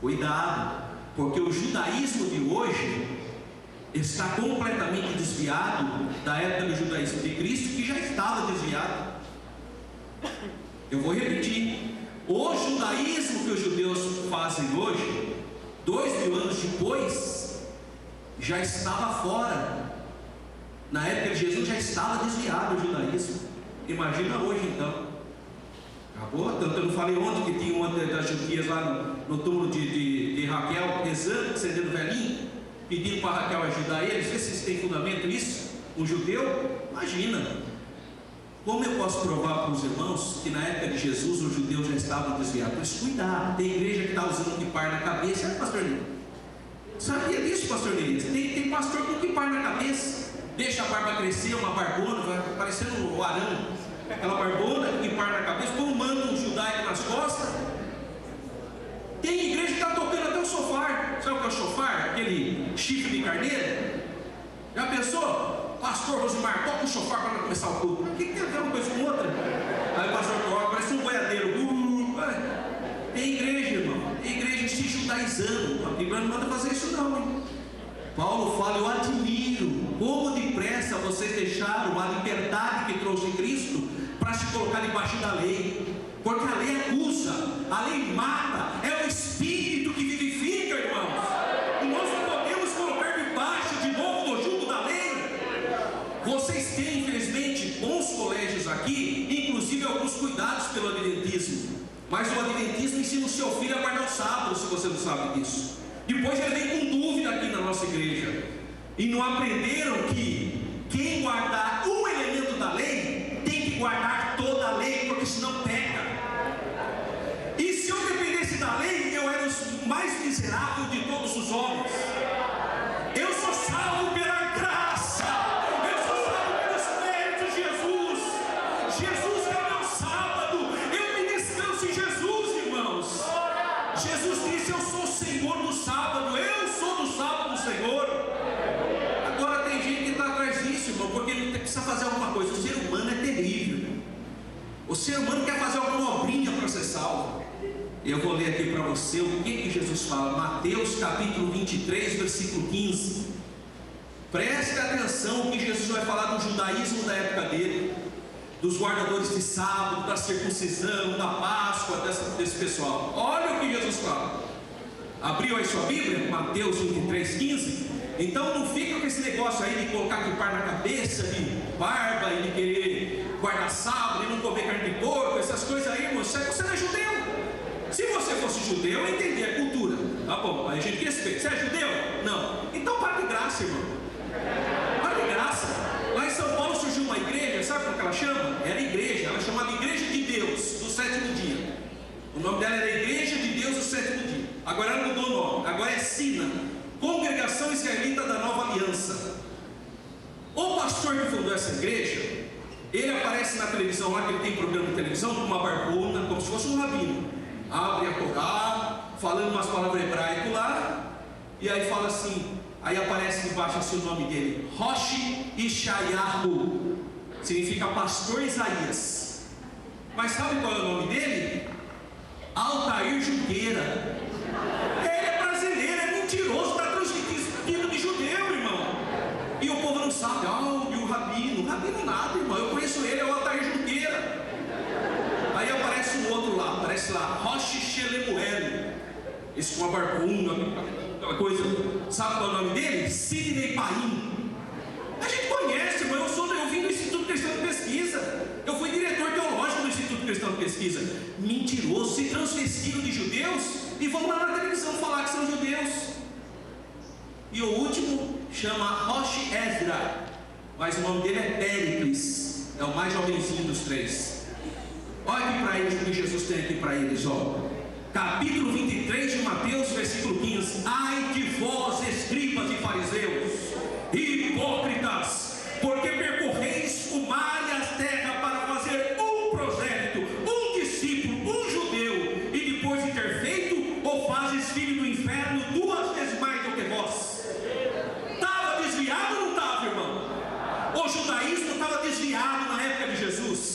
Cuidado, porque o judaísmo de hoje está completamente desviado da época do judaísmo de Cristo, que já estava desviado. Eu vou repetir: o judaísmo que os judeus fazem hoje, 2000 anos depois, já estava fora. Na época de Jesus já estava desviado o judaísmo. Imagina hoje então. Acabou? Tanto eu não falei ontem que tinha uma das judias lá no túmulo de Raquel, rezando, acendendo velhinho, pedindo para Raquel ajudar eles. Vê se isso tem fundamento isso. Um judeu? Imagina. Como eu posso provar para os irmãos que na época de Jesus os judeus já estavam desviados? Mas cuidado, tem igreja que está usando kipar na cabeça, pastor Ney? Sabia disso, pastor Ney? Tem pastor com kipar na cabeça, deixa a barba crescer, uma barbona, vai parecendo o Arão, aquela barbona, kipar na cabeça, põe um manto judaico nas costas. Tem igreja que está tocando até o shofar. Sabe o que é o shofar? Aquele chifre de carneiro. Já pensou? Pastor Rosimar, toca o shofar para começar o culto. O que tem a ver uma coisa com outra? Aí o pastor toca, parece um boiadeiro. Tem igreja, irmão. Tem igreja se judaizando. A Bíblia não manda fazer isso não, hein? Paulo fala, eu admiro como depressa vocês deixaram a liberdade que trouxe Cristo para se colocar debaixo da lei. Porque a lei acusa, a lei mata, é o Espírito que vivifica, irmãos. E nós não podemos colocar debaixo de novo do jugo da lei. Vocês têm, infelizmente, bons colégios aqui, inclusive alguns cuidados pelo adventismo. Mas o adventismo ensina o seu filho a guardar o sábado, se você não sabe disso. Depois ele vem com dúvida aqui na nossa igreja. E não aprenderam que quem guardar um elemento da lei, tem que guardar toda a lei, porque senão pega. E se eu dependesse da lei, eu era o mais miserável de todos os homens. Eu sou salvo pela graça. Eu sou salvo pelos méritos de Jesus. Jesus é o meu sábado. Eu me descanso em Jesus, irmãos. Jesus disse, eu sou o Senhor do sábado. Eu sou do sábado do Senhor. Agora tem gente que está atrás disso, irmão, porque ele precisa fazer alguma coisa. O ser humano é terrível. O ser humano quer fazer alguma obrinha para ser salvo. Eu vou ler aqui para você o que Jesus fala. Mateus capítulo 23, versículo 15. Preste atenção o que Jesus vai falar do judaísmo da época dele, dos guardadores de sábado, da circuncisão, da Páscoa, desse pessoal. Olha o que Jesus fala. Abriu aí sua Bíblia? Mateus 23, 15. Então não fica com esse negócio aí de colocar kipar na cabeça, de barba e de querer guardar sábado e não comer carne de porco, essas coisas aí, irmão. Você não é judeu. Se você fosse judeu, eu entendia a cultura. Tá bom, aí a gente respeita. Você é judeu? Não. Então para de graça, irmão. Para de graça. Lá em São Paulo surgiu uma igreja, sabe como que ela chama? Era igreja, ela chamava Igreja de Deus do Sétimo Dia. O nome dela era Igreja de Deus do Sétimo Dia. Agora ela mudou o nome, agora é Sina, Congregação Israelita da Nova Aliança. O pastor que fundou essa igreja, ele aparece na televisão lá, que ele tem programa de televisão, com uma barbona, como se fosse um rabino. Abre a Torá, falando umas palavras hebraicas lá, e aí fala assim, aí aparece debaixo assim o nome dele, Roshi Ishayahu, significa pastor Isaías. Mas sabe qual é o nome dele? Altair Junqueira. Ele é brasileiro, é mentiroso, está transmitindo de judeu, irmão. E o povo não sabe, e o rabino nada, irmão, eu conheço ele, é o Altair Junqueira. Aí aparece um outro lá, aparece lá, Roshi Shelemuel, esse com a barbuna, aquela coisa, sabe qual é o nome dele? Sidney Paim. A gente conhece, irmão, eu vim do Instituto Cristão de Pesquisa, eu fui diretor teológico do Instituto Cristão de Pesquisa. Mentiroso, se transvestiram de judeus e vão lá na televisão falar que são judeus. E o último chama Roshi Ezra, mas o nome dele é Péricles, é o mais jovenzinho dos três. Olha aqui para eles o que Jesus tem aqui para eles, ó. Capítulo 23 de Mateus, versículo 15. Ai de vós, escribas e fariseus, hipócritas, porque percorreis o mar e a terra para fazer um prosélito, um discípulo, um judeu, e depois de ter feito, o fazes filho do inferno 2 vezes mais do que vós. Estava desviado ou não estava, irmão? O judaísmo estava desviado na época de Jesus.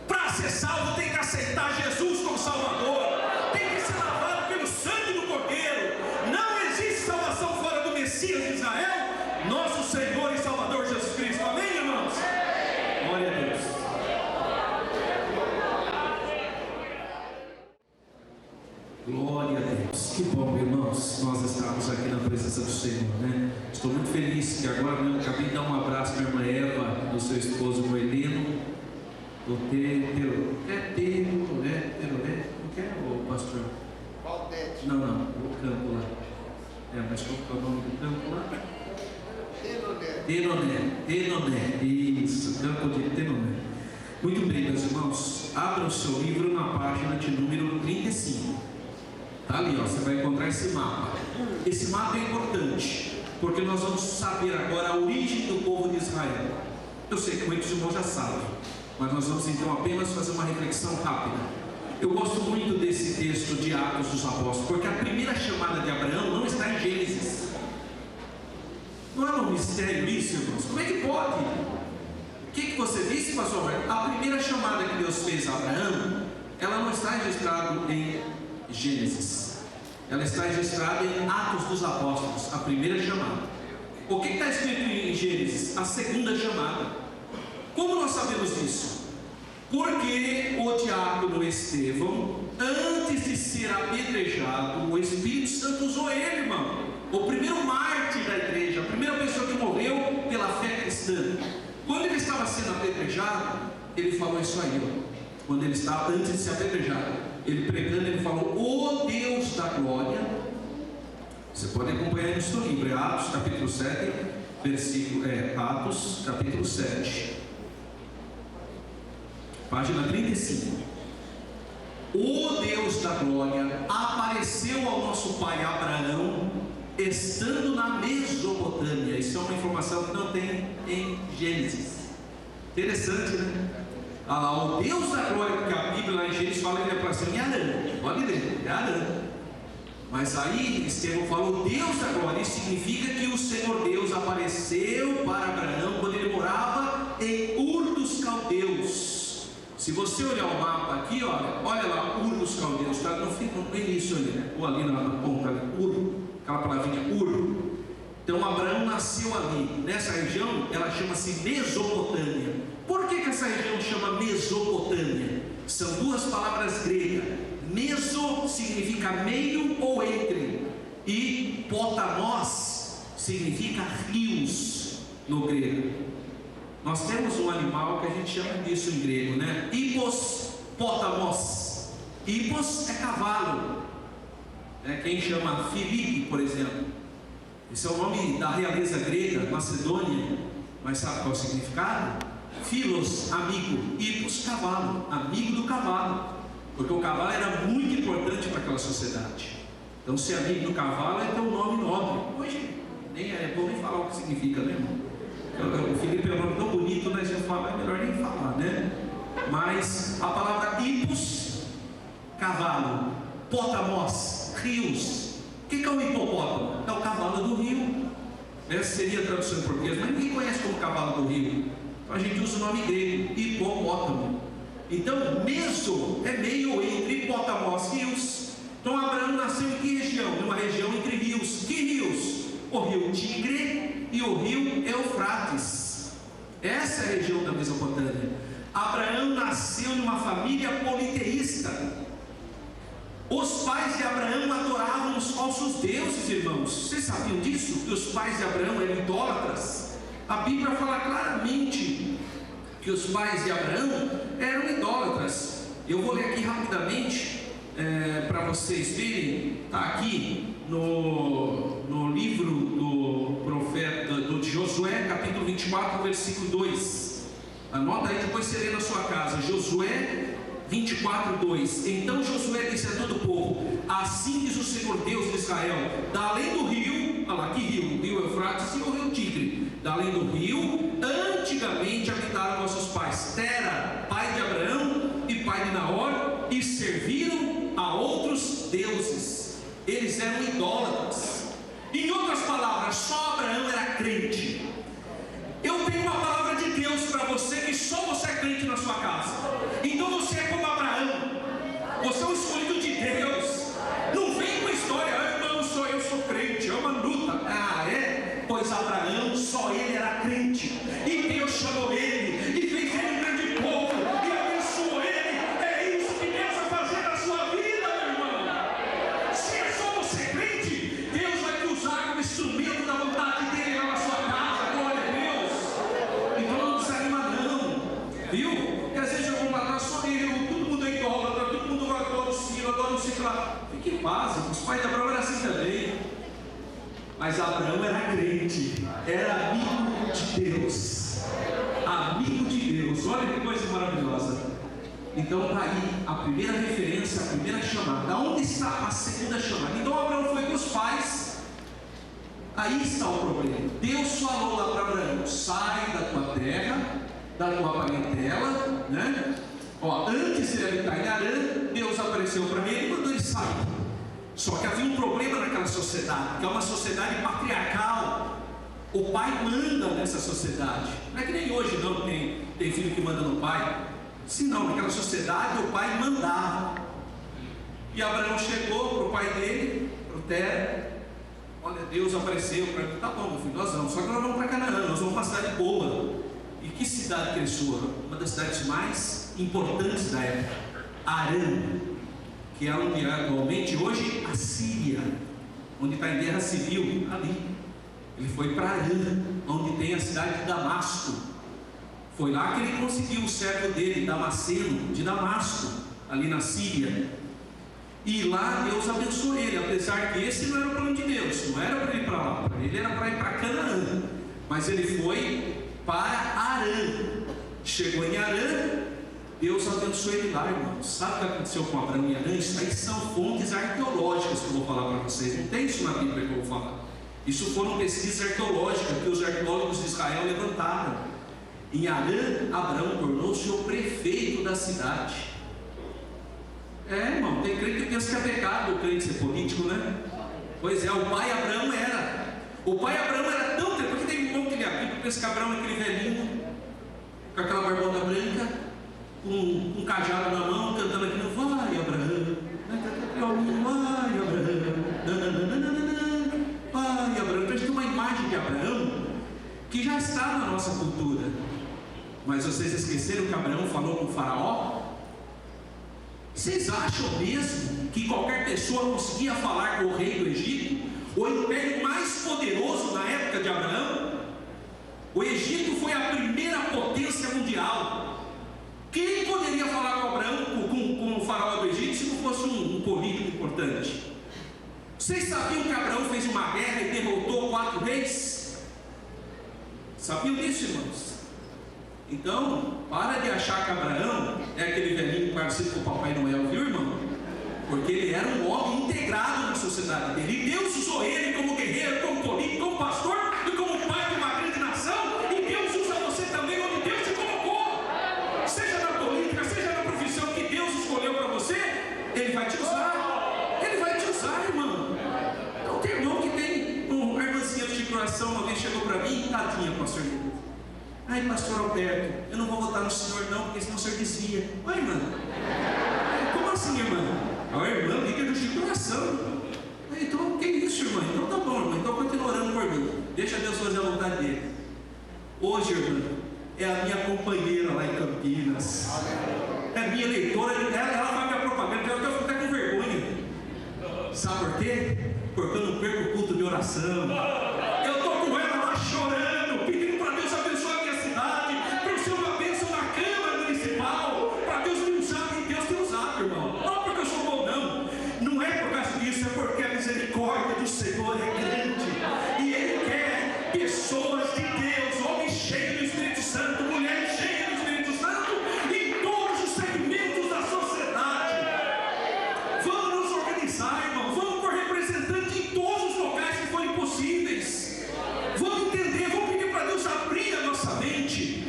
Para ser salvo tem que aceitar Jesus como Salvador, tem que ser lavado pelo sangue do Cordeiro. Não existe salvação fora do Messias de Israel, nosso Senhor e Salvador Jesus Cristo. Amém, irmãos? Glória a Deus. Glória a Deus. Que bom, irmãos, nós estamos aqui na presença do Senhor, né? Estou muito feliz que agora mesmo acabei de dar um abraço para a irmã Eva, do seu esposo Moelino. O o que é o pastor? Valdete. Não, o campo lá. Mas qual que é o nome do campo lá? Tenoné. Isso, campo de Tenoné. Muito bem, meus irmãos, abra o seu livro na página de número 35. Está ali, você vai encontrar esse mapa. Esse mapa é importante, porque nós vamos saber agora a origem do povo de Israel. Eu sei que muitos irmãos já sabem, mas nós vamos então apenas fazer uma reflexão rápida. Eu gosto muito desse texto de Atos dos Apóstolos, porque a primeira chamada de Abraão não está em Gênesis. Não é um mistério isso, irmãos? Como é que pode? O que você disse, pastor? A primeira chamada que Deus fez a Abraão, ela não está registrada em Gênesis. Ela está registrada em Atos dos Apóstolos, a primeira chamada. O que está escrito em Gênesis? A segunda chamada. Como nós sabemos disso? Porque o diácono Estevão, antes de ser apedrejado, o Espírito Santo usou ele, irmão. O primeiro mártir da igreja, a primeira pessoa que morreu pela fé cristã. Quando ele estava sendo apedrejado, ele falou isso aí, ó. Quando ele estava, antes de ser apedrejado, ele pregando, ele falou: "Ó Deus da glória". Você pode acompanhar no seu livro, é Atos capítulo 7, Atos capítulo 7, página 35. O Deus da glória apareceu ao nosso pai Abraão, estando na Mesopotâmia. Isso é uma informação que não tem em Gênesis. Interessante, né? O Deus da glória, porque a Bíblia lá em Gênesis fala que ele apareceu em Arã. Pode ler, é Arã. Mas aí Estevão falou Deus da glória. Isso significa que o Senhor Deus apareceu para Abraão quando ele morava em Ur dos Caldeus. Se você olhar o mapa aqui, olha lá, Ur dos Caldeus, está no início ali, né? Ou ali na ponta, ali, Ur, aquela palavrinha Ur. Então Abraão nasceu ali. Nessa região, ela chama-se Mesopotâmia. Por que essa região chama Mesopotâmia? São duas palavras gregas. Meso significa meio ou entre, e potamos significa rios no grego. Nós temos um animal que a gente chama disso em grego, né? Hippopótamos. Hippos é cavalo. Quem chama Filipe, por exemplo, esse é o nome da realeza grega, Macedônia. Mas sabe qual é o significado? Filos, amigo. Hippos, cavalo, amigo do cavalo. Porque o cavalo era muito importante para aquela sociedade. Então, ser amigo do cavalo é ter um nome nobre. Hoje, nem é bom nem falar o que significa, né, irmão? O Filipe é um nome tão bonito, né? Se eu falar, é melhor nem falar, né? Mas a palavra hippos, cavalo, potamos, rios. O que é um hipopótamo? É o cavalo do rio. Essa seria a tradução em português, mas ninguém conhece como cavalo do rio. Então a gente usa o nome grego, hipopótamo. Então, meso é meio entre hipótamos, rios. Então, Abraão nasceu em que região? Numa região entre rios. Que rios? O rio Tigre e o rio Eufrates. Essa é a região da Mesopotâmia. Abraão nasceu numa família politeísta. Os pais de Abraão adoravam os falsos deuses, irmãos. Vocês sabiam disso? Que os pais de Abraão eram idólatras? A Bíblia fala claramente que os pais de Abraão eram idólatras. Eu vou ler aqui rapidamente para vocês verem. Está aqui no livro do profeta de Josué, capítulo 24, versículo 2. Anota aí, depois você lê na sua casa. Josué 24, 2. Então Josué disse a todo o povo: assim diz o Senhor Deus de Israel, da além do rio, olha lá que rio, o rio Eufrates e o rio Tigre, da além do rio, antigamente habitaram nossos pais, Tera, pai de Abraão e pai de Naor, e serviram a outros deuses. Eles eram idólatras. Em outras palavras, só Abraão era crente. Eu tenho uma palavra de Deus para você, que só você é crente na sua casa. Então você é como Abraão. Você é um escolhido de Deus. Não vem com a história: irmão, eu sou crente, é uma luta. Pois Abraão, só ele era crente, e Deus chamou ele e fez ele um grande povo e abençoou ele. É isso que Deus vai fazer na sua vida, meu irmão. Se é só você crente, Deus vai te usar como instrumento da vontade dele lá na sua casa. Glória a Deus. Então não desanima não, viu? Porque às vezes eu Mas Abraão era crente, era amigo de Deus. Amigo de Deus, olha que coisa maravilhosa. Então está aí a primeira referência, a primeira chamada. Onde está a segunda chamada? Então Abraão foi com os pais. Aí está o problema. Deus falou lá para Abraão: sai da tua terra, da tua parentela, né? Antes de ele habitar em Harã, Deus apareceu para ele e mandou ele sair. Só que havia um problema naquela sociedade, que é uma sociedade patriarcal. O pai manda nessa sociedade. Não é que nem hoje não, tem filho que manda no pai. Se não, naquela sociedade o pai mandava. E Abraão chegou para o pai dele, para o Tera. Olha, Deus apareceu para ele: tá bom, meu filho, nós vamos, só que nós vamos para Canaã, nós vamos para uma cidade boa. E que cidade que eles foram? Uma das cidades mais importantes da época, Harã, que é onde é atualmente hoje a Síria, onde está em guerra civil, ali. Ele foi para Harã, onde tem a cidade de Damasco. Foi lá que ele conseguiu o servo dele, Damasceno, de Damasco, ali na Síria. E lá Deus abençoou ele, apesar que esse não era o plano de Deus, não era para ele ir para lá, ele era para ir para Canaã. Mas ele foi para Harã. Chegou em Harã, Deus abençoou ele lá, irmãos. Sabe o que aconteceu com Abraão e Harã? Isso aí são fontes arqueológicas que eu vou falar para vocês. Não tem isso na Bíblia que eu vou falar. Isso foram pesquisas arqueológicas que os arqueólogos de Israel levantaram. Em Harã, Abraão tornou-se o prefeito da cidade. Irmão, tem crente que pensa que é pecado o crente ser político, né? Pois é, o pai Abraão era. O pai Abraão era tão... Porque tem um monte de Bíblia que pensa que Abraão é aquele velhinho, com aquela barbona branca, com um cajado na mão, cantando aqui no vai Abraão, vai Abraão, vai Abraão. Então a gente tem uma imagem de Abraão que já está na nossa cultura. Mas vocês esqueceram que Abraão falou com o faraó? Vocês acham mesmo que qualquer pessoa conseguia falar com o rei do Egito? O império mais poderoso na época de Abraão? O Egito foi a primeira potência mundial. Quem poderia falar com Abraão, com o faraó do Egito, se não fosse um político importante? Vocês sabiam que Abraão fez uma guerra e derrotou 4 reis? Sabiam disso, irmãos? Então, para de achar que Abraão é aquele velhinho parecido com o Papai Noel, viu, irmão? Porque ele era um homem integrado na sociedade dele. E Deus usou ele como guerreiro, como político, como pastor e como pai de uma grande nação. E Deus usa você também onde Deus te colocou. Seja na política, seja na profissão que Deus escolheu para você, Ele vai te usar. Ele vai te usar, irmão. Então tem irmão que tem uma irmãzinha de coração, uma vez chegou para mim, tadinha, pastor. Ai, pastor Alberto, eu não vou votar no senhor não, porque senão o senhor desvia. Oi, irmã. Como assim, irmã? A irmã liga de coração. Então, que isso, irmã? Então tá bom, irmã. Então continua orando por mim. Deixa Deus fazer a vontade dele. Hoje, irmã, é a minha companheira lá em Campinas. É a minha leitora. Ela vai me propaganda, eu fico até com vergonha. Sabe por quê? Porque eu não perco o culto de oração. Eu estou com ela lá chorando, pedindo para Deus abençoar a minha cidade, para ser uma bênção na Câmara Municipal, para Deus me usar e Deus tem usado, irmão. Não porque eu sou bom, não. Não é por causa disso, é porque a misericórdia do Senhor é grande. E Ele quer pessoas de Deus, homens cheios do Espírito Santo, mulheres cheias do Espírito Santo, em todos os segmentos da sociedade. Vamos nos organizar, irmão. Vamos por representante em todos os locais que forem possíveis. Vamos entender, vamos pedir para Deus abrir a nossa mente.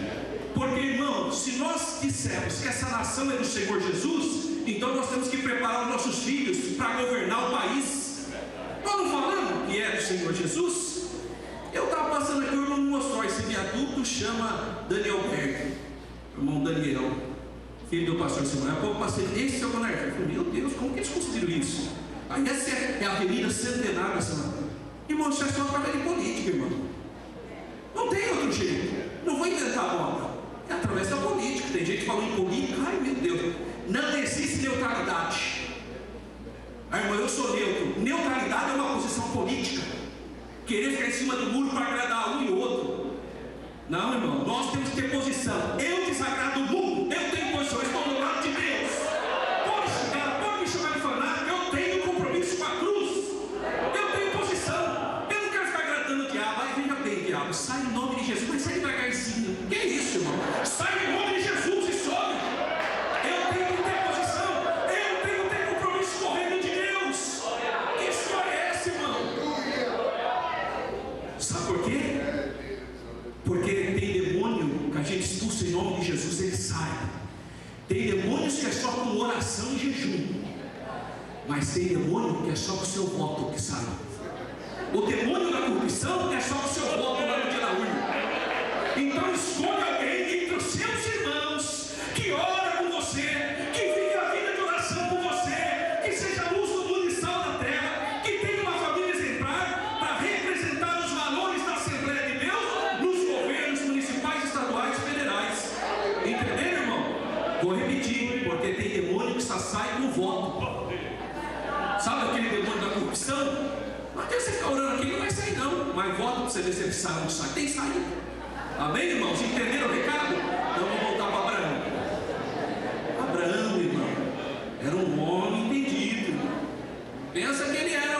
Porque, irmão, se nós dissermos que essa nação é do Senhor Jesus, então nós temos que preparar os nossos filhos para governar o país. Nós não falamos que é do Senhor Jesus? Eu estava passando aqui, o irmão me mostrou, esse viaduto chama Daniel Berg, irmão Daniel, filho do pastor Simão. Eu passei, esse é o Bonardo. Eu falei, meu Deus, como que eles conseguiram isso? Aí essa é a avenida centenária, irmão, isso é só através de política, irmão. Não tem outro jeito. Não vou inventar moda. É através da política. Tem gente que falou em política, ai meu Deus, não existe neutralidade. Aí, irmão, eu sou neutro. Neutralidade é uma posição política. Querer ficar em cima do muro para agradar um e outro. Não, irmão, nós temos que ter posição. Eu desagrado o mundo, eu tenho posição, eu estou do lado de Deus. Pode me chamar de fanático, eu tenho compromisso com a cruz. Eu tenho posição. Eu não quero Tem demônios que é só com oração e jejum, mas tem demônio que é só com o seu voto que sai. O demônio da corrupção é só com o seu voto lá no dia da urna. Então escolha alguém entre os seus irmãos que ora com você, que vive a vida de oração por você, que seja luz do mundo e sal da terra, que tenha uma família exemplar para representar os valores da Assembleia de Deus nos governos municipais, estaduais e federais. Entenderam, irmão? Vou repetir, porque tem demônio que só sai com o voto. Sabe aquele demônio da corrupção? Até você ficar orando aqui, não vai sair não, mas voto para você ver se ele sai ou não sai. Tem saído. Amém, irmãos? Entenderam o recado? Então vamos voltar para Abraão. Abraão, irmão, era um homem entendido. Pensa que ele era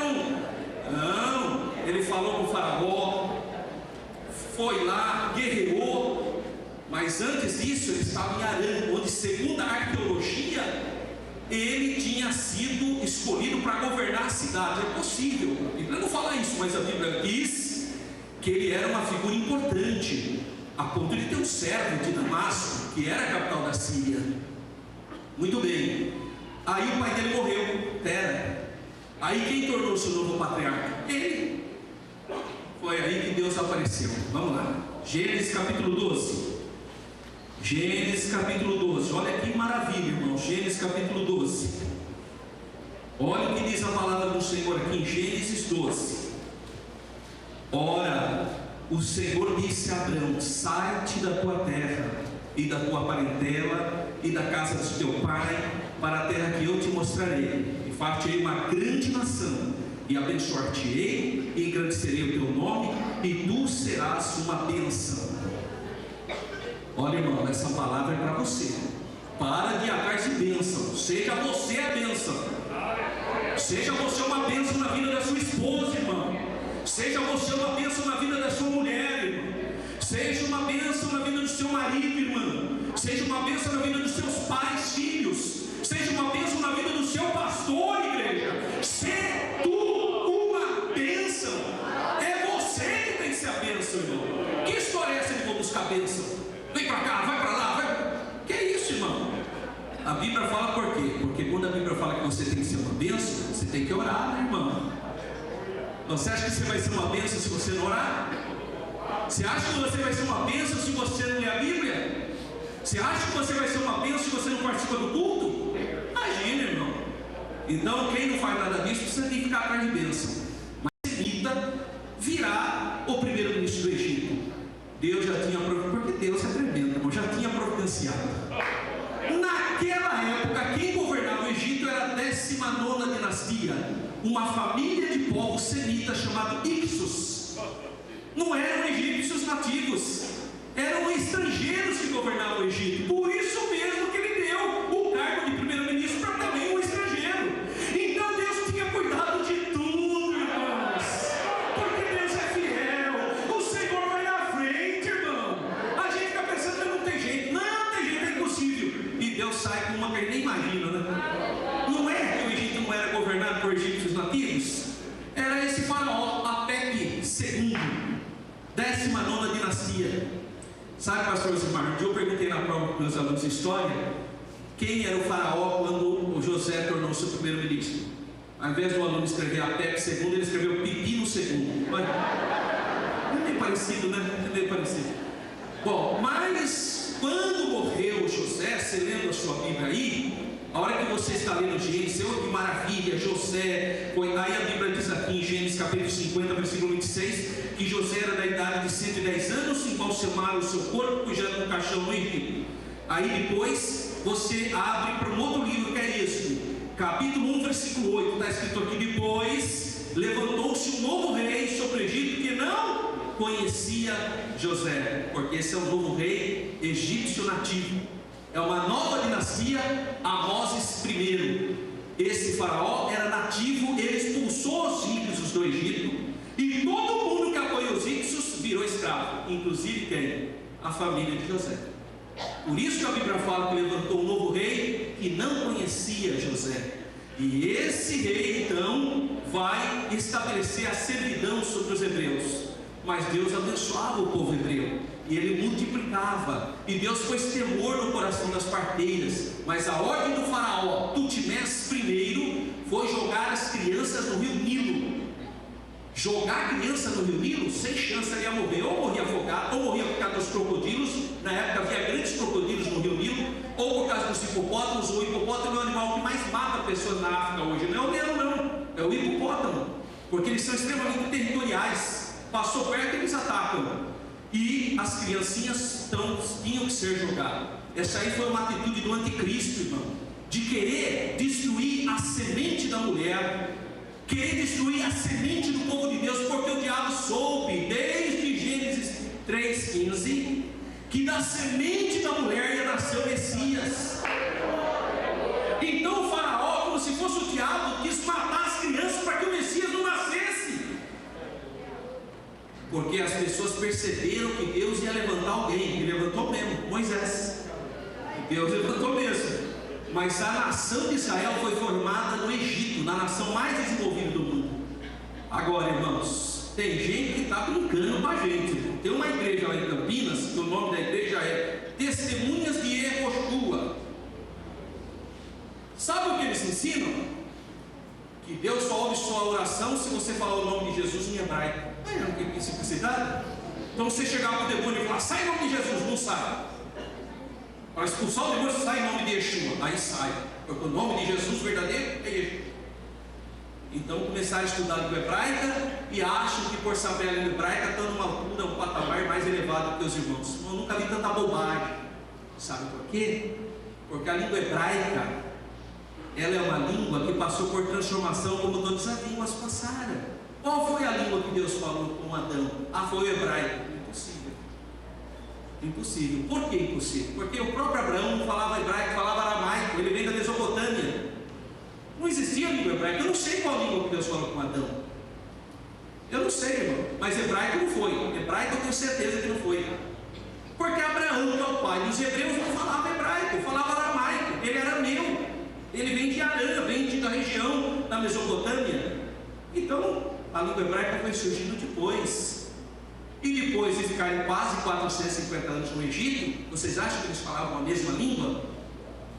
Não, ele falou com o faraó, foi lá, guerreou, mas antes disso ele estava em Arã, onde, segundo a arqueologia, ele tinha sido escolhido para governar a cidade. É possível, a Bíblia não fala isso, mas a Bíblia diz que ele era uma figura importante, a ponto de ter um servo de Damasco, que era a capital da Síria. Muito bem. Aí o pai dele morreu, Tera. Aí quem tornou-se o novo patriarca? Ele. Foi aí que Deus apareceu. Vamos lá, Gênesis capítulo 12. Gênesis capítulo 12, olha que maravilha, irmão. Gênesis capítulo 12. Olha o que diz a palavra do Senhor aqui em Gênesis 12. Ora, o Senhor disse a Abrão: sai-te da tua terra e da tua parentela e da casa de teu pai, para a terra que eu te mostrarei, e far-te-ei uma grande nação, e abençoar-te-ei, e engrandecerei o teu nome, e tu serás uma bênção. Olha, irmão, essa palavra é para você. Para de atrás de bênção. Seja você a bênção. Seja você uma bênção na vida da sua esposa, irmão. Seja você uma bênção na vida da sua mulher, irmão. Seja uma bênção na vida do seu marido, irmão. Seja uma bênção na vida dos seus pais, filhos. Seja uma bênção na vida do seu pastor, igreja. Ser tu uma bênção. É você que tem que ser a bênção, irmão. Que história é essa de vou buscar bênção? Vem para cá, vai para lá, vai. Que é isso, irmão? A Bíblia fala por quê? Porque quando a Bíblia fala que você tem que ser uma bênção, você tem que orar, né, irmão? Você acha que você vai ser uma bênção se você não orar? Você acha que você vai ser uma bênção se você não ler a Bíblia? Você acha que você vai ser uma bênção se você não participa do culto? Imagina, irmão. Então, quem não faz nada disso precisa nem ficar atrás de bênção. Mas Semita virá o primeiro-ministro do Egito. Deus já tinha providenciado, porque Deus é tremendo, irmão, já tinha providenciado. Naquela época, quem governava o Egito era a 19ª dinastia, uma família de povos semitas chamado Ixos. Não eram egípcios nativos, eram estrangeiros que governavam o Egito. Por isso mesmo que ele deu o cargo de primeiro-ministro para também um estrangeiro. Então Deus tinha cuidado de tudo, irmãos, porque Deus é fiel. O Senhor vai na frente, irmão. A gente fica pensando que não tem jeito. Não tem jeito, é impossível. E Deus sai com uma que ele nem imagina, né? Não é que o Egito não era governado por egípcios nativos? Era esse faraó, Apep II, 19ª dinastia. Sabe, pastor Zimar, um dia eu perguntei na prova para os meus alunos de história quem era o faraó quando o José tornou-se o primeiro-ministro. Ao invés do aluno escrever Apep II, ele escreveu Pepino II. Olha, é meio parecido, né? É meio parecido. Bom, mas quando morreu José, você lembra a sua Bíblia aí? A hora que você está lendo Gênesis, oh, que maravilha, José, aí a Bíblia diz aqui em Gênesis capítulo 50, versículo 26, que José era da idade de 110 anos, embalsamaram o seu corpo, puseram um caixão no Egito. Aí depois, você abre para um outro livro que é Êxodo, capítulo 1, versículo 8, está escrito aqui: depois levantou-se um novo rei sobre o Egito que não conhecia José, porque esse é o novo rei egípcio nativo. É uma nova dinastia, Amoses I. Esse faraó era nativo, ele expulsou os íxios do Egito, e todo mundo que apoiou os íxios virou escravo, inclusive quem? A família de José. Por isso que a Bíblia fala que levantou um novo rei que não conhecia José. E esse rei então vai estabelecer a servidão sobre os hebreus. Mas Deus abençoava o povo hebreu, e ele multiplicava, e Deus pôs temor no coração das parteiras. Mas a ordem do faraó Tutmés I foi jogar as crianças no rio Nilo. Jogar a criança no rio Nilo, sem chance, ela ia morrer, ou morria afogada, ou morria por causa dos crocodilos. Na época havia grandes crocodilos no rio Nilo, ou por causa dos hipopótamos. O hipopótamo é o animal que mais mata pessoas na África hoje. Não é o leão, não, é o hipopótamo, porque eles são extremamente territoriais. Passou perto, eles atacam. E as criancinhas tinham que ser jogadas. Essa aí foi uma atitude do anticristo, irmão, de querer destruir a semente da mulher, querer destruir a semente do povo de Deus, porque o diabo soube, desde Gênesis 3,15, que da semente da mulher ia nascer o Messias. Então o faraó, como se fosse o diabo, quis matar as crianças para que o Messias não nascesse, porque as pessoas perceberam que Deus ia levantar alguém, e levantou mesmo, Moisés. Deus levantou mesmo. Mas a nação de Israel foi formada no Egito, na nação mais desenvolvida do mundo. Agora, irmãos, tem gente que está brincando com a gente. Tem uma igreja lá em Campinas, que o nome da igreja é Testemunhas de Yehoshua. Sabe o que eles ensinam? Que Deus só ouve sua oração se você falar o nome de Jesus em hebraico. Que simplicidade. Então você chegar para o demônio e falar, sai em nome de Jesus, não sai. Para expulsar o demônio, sai em nome de Yeshua. Aí sai, porque o nome de Jesus verdadeiro é Yeshua. Então começaram a estudar a língua hebraica e acham que por saber a língua hebraica estão numa altura, um patamar mais elevado que os irmãos. Eu nunca vi tanta bobagem. Sabe por quê? Porque a língua hebraica, ela é uma língua que passou por transformação, como todas as línguas passaram. Qual foi a língua que Deus falou com Adão? Foi o hebraico. Impossível. Impossível. Por que impossível? Porque o próprio Abraão não falava hebraico, falava aramaico. Ele vem da Mesopotâmia. Não existia língua hebraica. Eu não sei qual língua que Deus falou com Adão. Eu não sei, irmão. Mas hebraico não foi. Hebraico eu tenho certeza que não foi. Porque Abraão, que é o pai dos hebreus, não falava hebraico, falava aramaico. Ele era arameu. Ele vem de Arã, vem da região da Mesopotâmia. Então, a língua hebraica foi surgindo depois. E depois de ficarem quase 450 anos no Egito, vocês acham que eles falavam a mesma língua?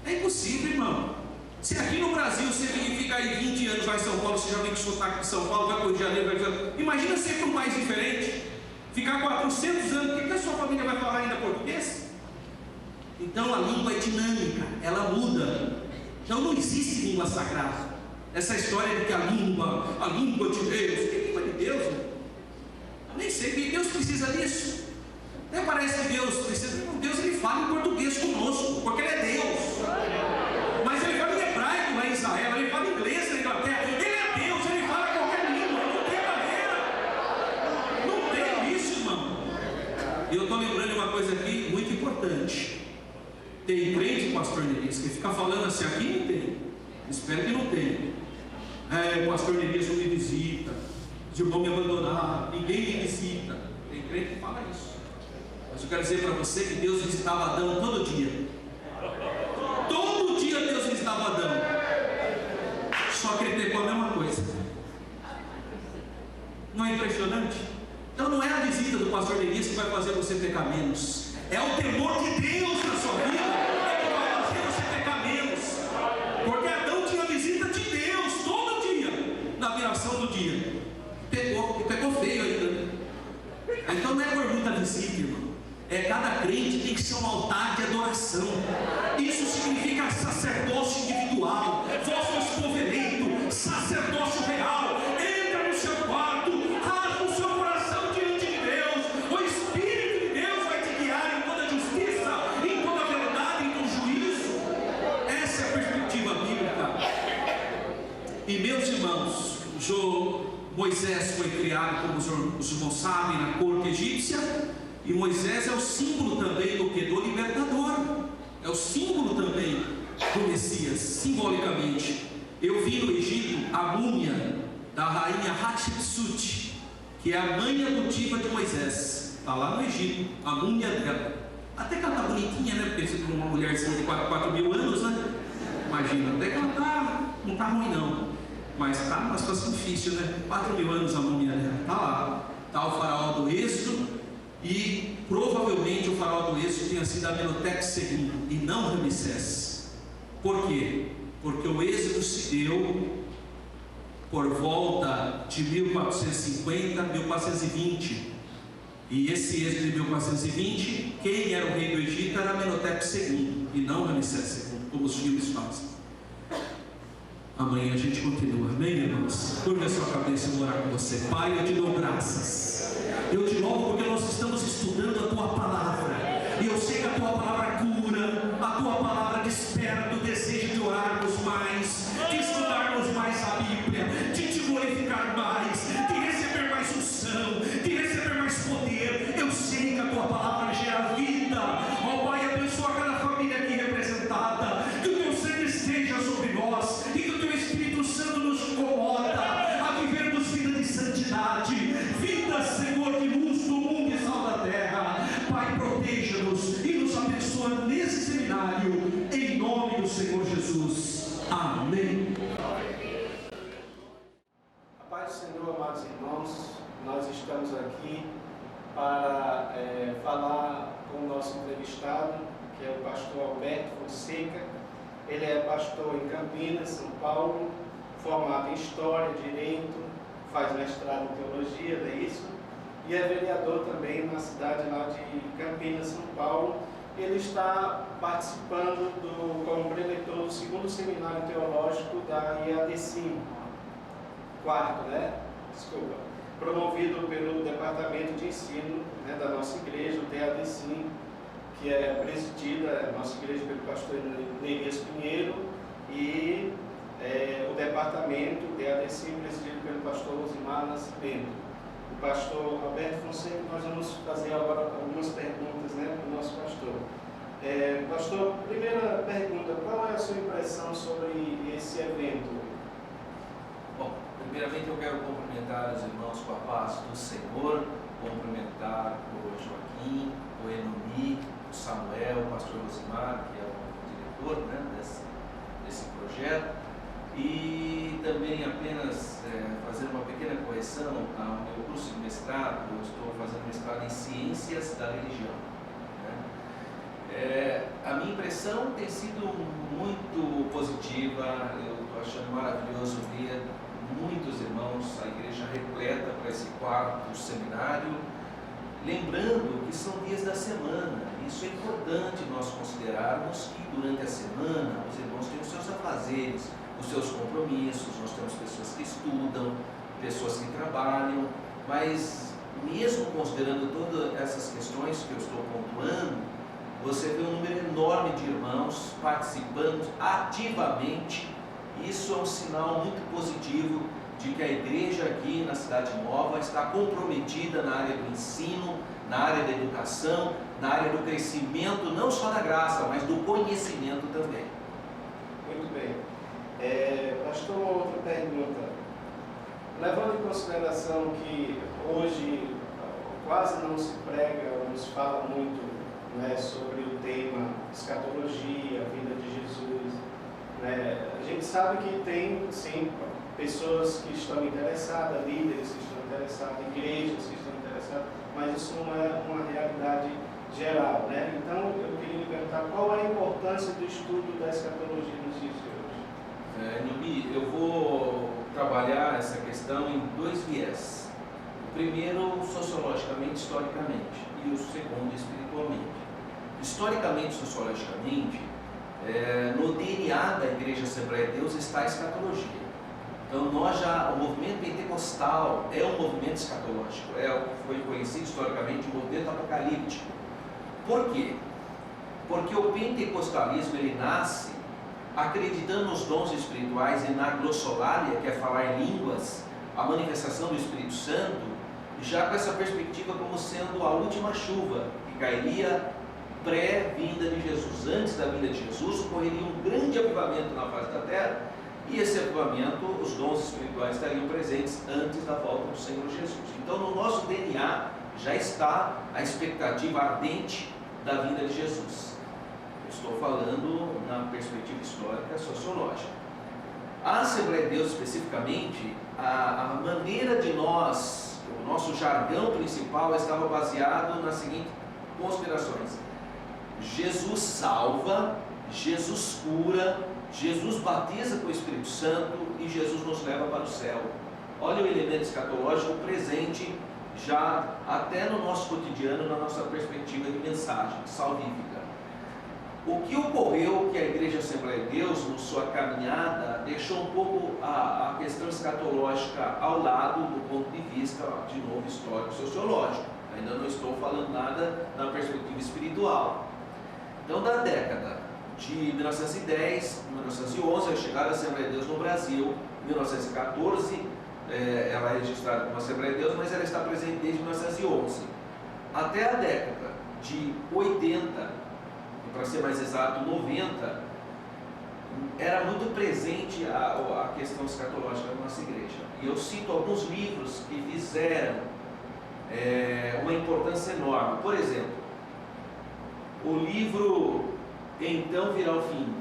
É impossível, irmão. Se aqui no Brasil você fica aí 20 anos, vai em São Paulo, você já vem com sotaque de São Paulo, vai para o Rio de Janeiro, vai para... Imagina ser para um país diferente, ficar 400 anos, o que a sua família vai falar ainda português? Então a língua é dinâmica, ela muda. Então não existe língua sagrada. Essa história de que a língua de Deus, que língua de Deus? Eu nem sei que Deus precisa disso. Até parece que Deus precisa. Deus ele fala em português conosco, porque Ele é Deus. Mas Ele fala em hebraico lá em Israel, Ele fala em inglês na Inglaterra. Ele é Deus, Ele fala qualquer língua, não tem barreira. Não tem isso, irmão. E eu estou lembrando de uma coisa aqui muito importante. Tem crente, pastor Nerias, que fica falando assim, aqui não tem. Espero que não tenha. O pastor Nerias não me visita. Os irmãos me abandonaram, ninguém me visita. Tem crente que fala isso. Mas eu quero dizer para você que Deus visitava Adão todo dia. Todo dia Deus visitava Adão. Só que ele pecou a mesma coisa. Não é impressionante? Então não é a visita do pastor Nerias que vai fazer você pecar menos. É o temor de Deus na sua vida que vai fazer você pecar menos. Porque Adão tinha a visita de Deus todo dia, na viração do dia. Pegou feio ainda. Então não é por muita visita, irmão. Cada crente tem que ser um altar de adoração. Isso significa sacerdócio individual, vosso povo eleito, sacerdócio real. Entra no seu quarto, rasga o seu coração diante de Deus. O Espírito de Deus vai te guiar em toda justiça, em toda verdade, em todo juízo. Essa é a perspectiva bíblica. E meus irmãos, Moisés foi criado, como os irmãos sabem, na corte egípcia. E Moisés é o símbolo também do libertador. É o símbolo também do Messias, simbolicamente. Eu vi no Egito a múmia da rainha Hatshepsut, que é a mãe adotiva de Moisés. Está lá no Egito, a múmia dela. Até que ela está bonitinha, né? Porque você tem uma mulherzinha de 4 mil anos, né? Imagina, até que ela não está ruim não. Mas está numa situação difícil, né? 4 mil anos a múmia dela. Está lá. Está o faraó do Êxodo. E provavelmente o faraó do Êxodo tenha sido Amenhotep II e não Ramsés. Por quê? Porque o êxodo se deu por volta de 1450, 1420. E esse êxodo de 1420, quem era o rei do Egito era Amenhotep II e não Ramsés II, como os filmes fazem. Amanhã a gente continua, amém, irmãos? Curva a sua cabeça e vou orar com você. Pai, eu te dou graças. Eu te louvo porque nós estamos estudando a tua palavra. E eu sei que a tua palavra cura, a tua palavra desperta o desejo de orarmos mais, de estudarmos mais a Bíblia, de te glorificar mais, de receber mais unção, de receber mais poder. Eu sei que a tua palavra gera vida. Ó Pai, abençoa cada família aqui representada. Que o teu sangue esteja sobre nós e que o teu Espírito Santo nos incomoda a vivermos vida de santidade, vida, Senhor, de luz do mundo e sal da terra. Pai, proteja-nos e nos abençoa nesse seminário, em nome do Senhor Jesus. Amém. A paz do Senhor, amados irmãos, nós estamos aqui para falar com o nosso entrevistado, que é o pastor Alberto Fonseca. Ele é pastor em Campinas, São Paulo, formado em História, Direito, faz mestrado em Teologia, não é isso? E é vereador também na cidade lá de Campinas, São Paulo. Ele está participando como preletor do 2º Seminário Teológico da IADCIM, 4º, né? Desculpa. Promovido pelo Departamento de Ensino, né, da nossa igreja, o DADCIM, que é presidida, a nossa igreja, pelo pastor Neemias Pinheiro, e o departamento DADCIM, presidido pelo pastor Rosimar Nascimento. O pastor Alberto Fonseca, nós vamos fazer agora algumas perguntas, né, para o nosso pastor. Pastor, primeira pergunta, qual é a sua impressão sobre esse evento? Bom, primeiramente eu quero cumprimentar os irmãos com a paz do Senhor, cumprimentar o Joaquim, o Enomi, o Samuel, o pastor Rosimar, que é o diretor, né, desse projeto, e também apenas fazer uma pequena correção ao meu curso de mestrado. Eu estou fazendo mestrado em Ciências da Religião, né? A minha impressão tem sido muito positiva. Eu estou achando maravilhoso ver muitos irmãos, a igreja repleta para esse 4º seminário, lembrando que são dias da semana. Isso é importante nós considerarmos que durante a semana os irmãos têm os seus afazeres, os seus compromissos. Nós temos pessoas que estudam, pessoas que trabalham, mas mesmo considerando todas essas questões que eu estou pontuando, você vê um número enorme de irmãos participando ativamente. Isso é um sinal muito positivo de que a igreja aqui na Cidade Nova está comprometida na área do ensino, na área da educação, na área do crescimento, não só da graça, mas do conhecimento também. Muito bem. Pastor, uma outra pergunta. Levando em consideração que hoje quase não se prega, não se fala muito, né, sobre o tema escatologia, a vida de Jesus, né? A gente sabe que tem, sim, pessoas que estão interessadas, líderes que estão interessados, igrejas que estão interessadas, mas isso não é uma realidade geral, né? Então, eu queria lhe perguntar qual é a importância do estudo da escatologia nos dias de hoje. Numi, eu vou trabalhar essa questão em 2 viés. O primeiro, sociologicamente, historicamente, e o segundo, espiritualmente. Historicamente, sociologicamente, no DNA da Igreja Assembleia de Deus está a escatologia. Então, o movimento pentecostal é um movimento escatológico, foi conhecido historicamente o movimento apocalíptico. Por quê? Porque o pentecostalismo ele nasce acreditando nos dons espirituais e na glossolalia, que é falar em línguas, a manifestação do Espírito Santo, já com essa perspectiva como sendo a última chuva que cairia pré-vinda de Jesus. Antes da vinda de Jesus ocorreria um grande avivamento na face da terra, e esse avivamento, os dons espirituais estariam presentes antes da volta do Senhor Jesus. Então, no nosso DNA já está a expectativa ardente da vinda de Jesus. Eu estou falando na perspectiva histórica sociológica. A Assembleia de Deus, especificamente, a maneira de nós, o nosso jargão principal estava baseado na seguinte conspirações. Jesus salva, Jesus cura, Jesus batiza com o Espírito Santo e Jesus nos leva para o céu. Olha o elemento escatológico presente já até no nosso cotidiano, na nossa perspectiva de mensagem salvífica. O que ocorreu que a Igreja Assembleia de Deus, na sua caminhada, deixou um pouco a questão escatológica ao lado do ponto de vista, de novo, histórico-sociológico. Ainda não estou falando nada na perspectiva espiritual. Então, da década de 1910, 1911, a chegada da Assembleia de Deus no Brasil, 1914, ela é registrada como Assembleia de Deus, mas ela está presente desde 1911. Até a década de 80, para ser mais exato, 90, era muito presente a questão escatológica na nossa igreja. E eu cito alguns livros que fizeram uma importância enorme. Por exemplo, o livro Então Virá o Fim,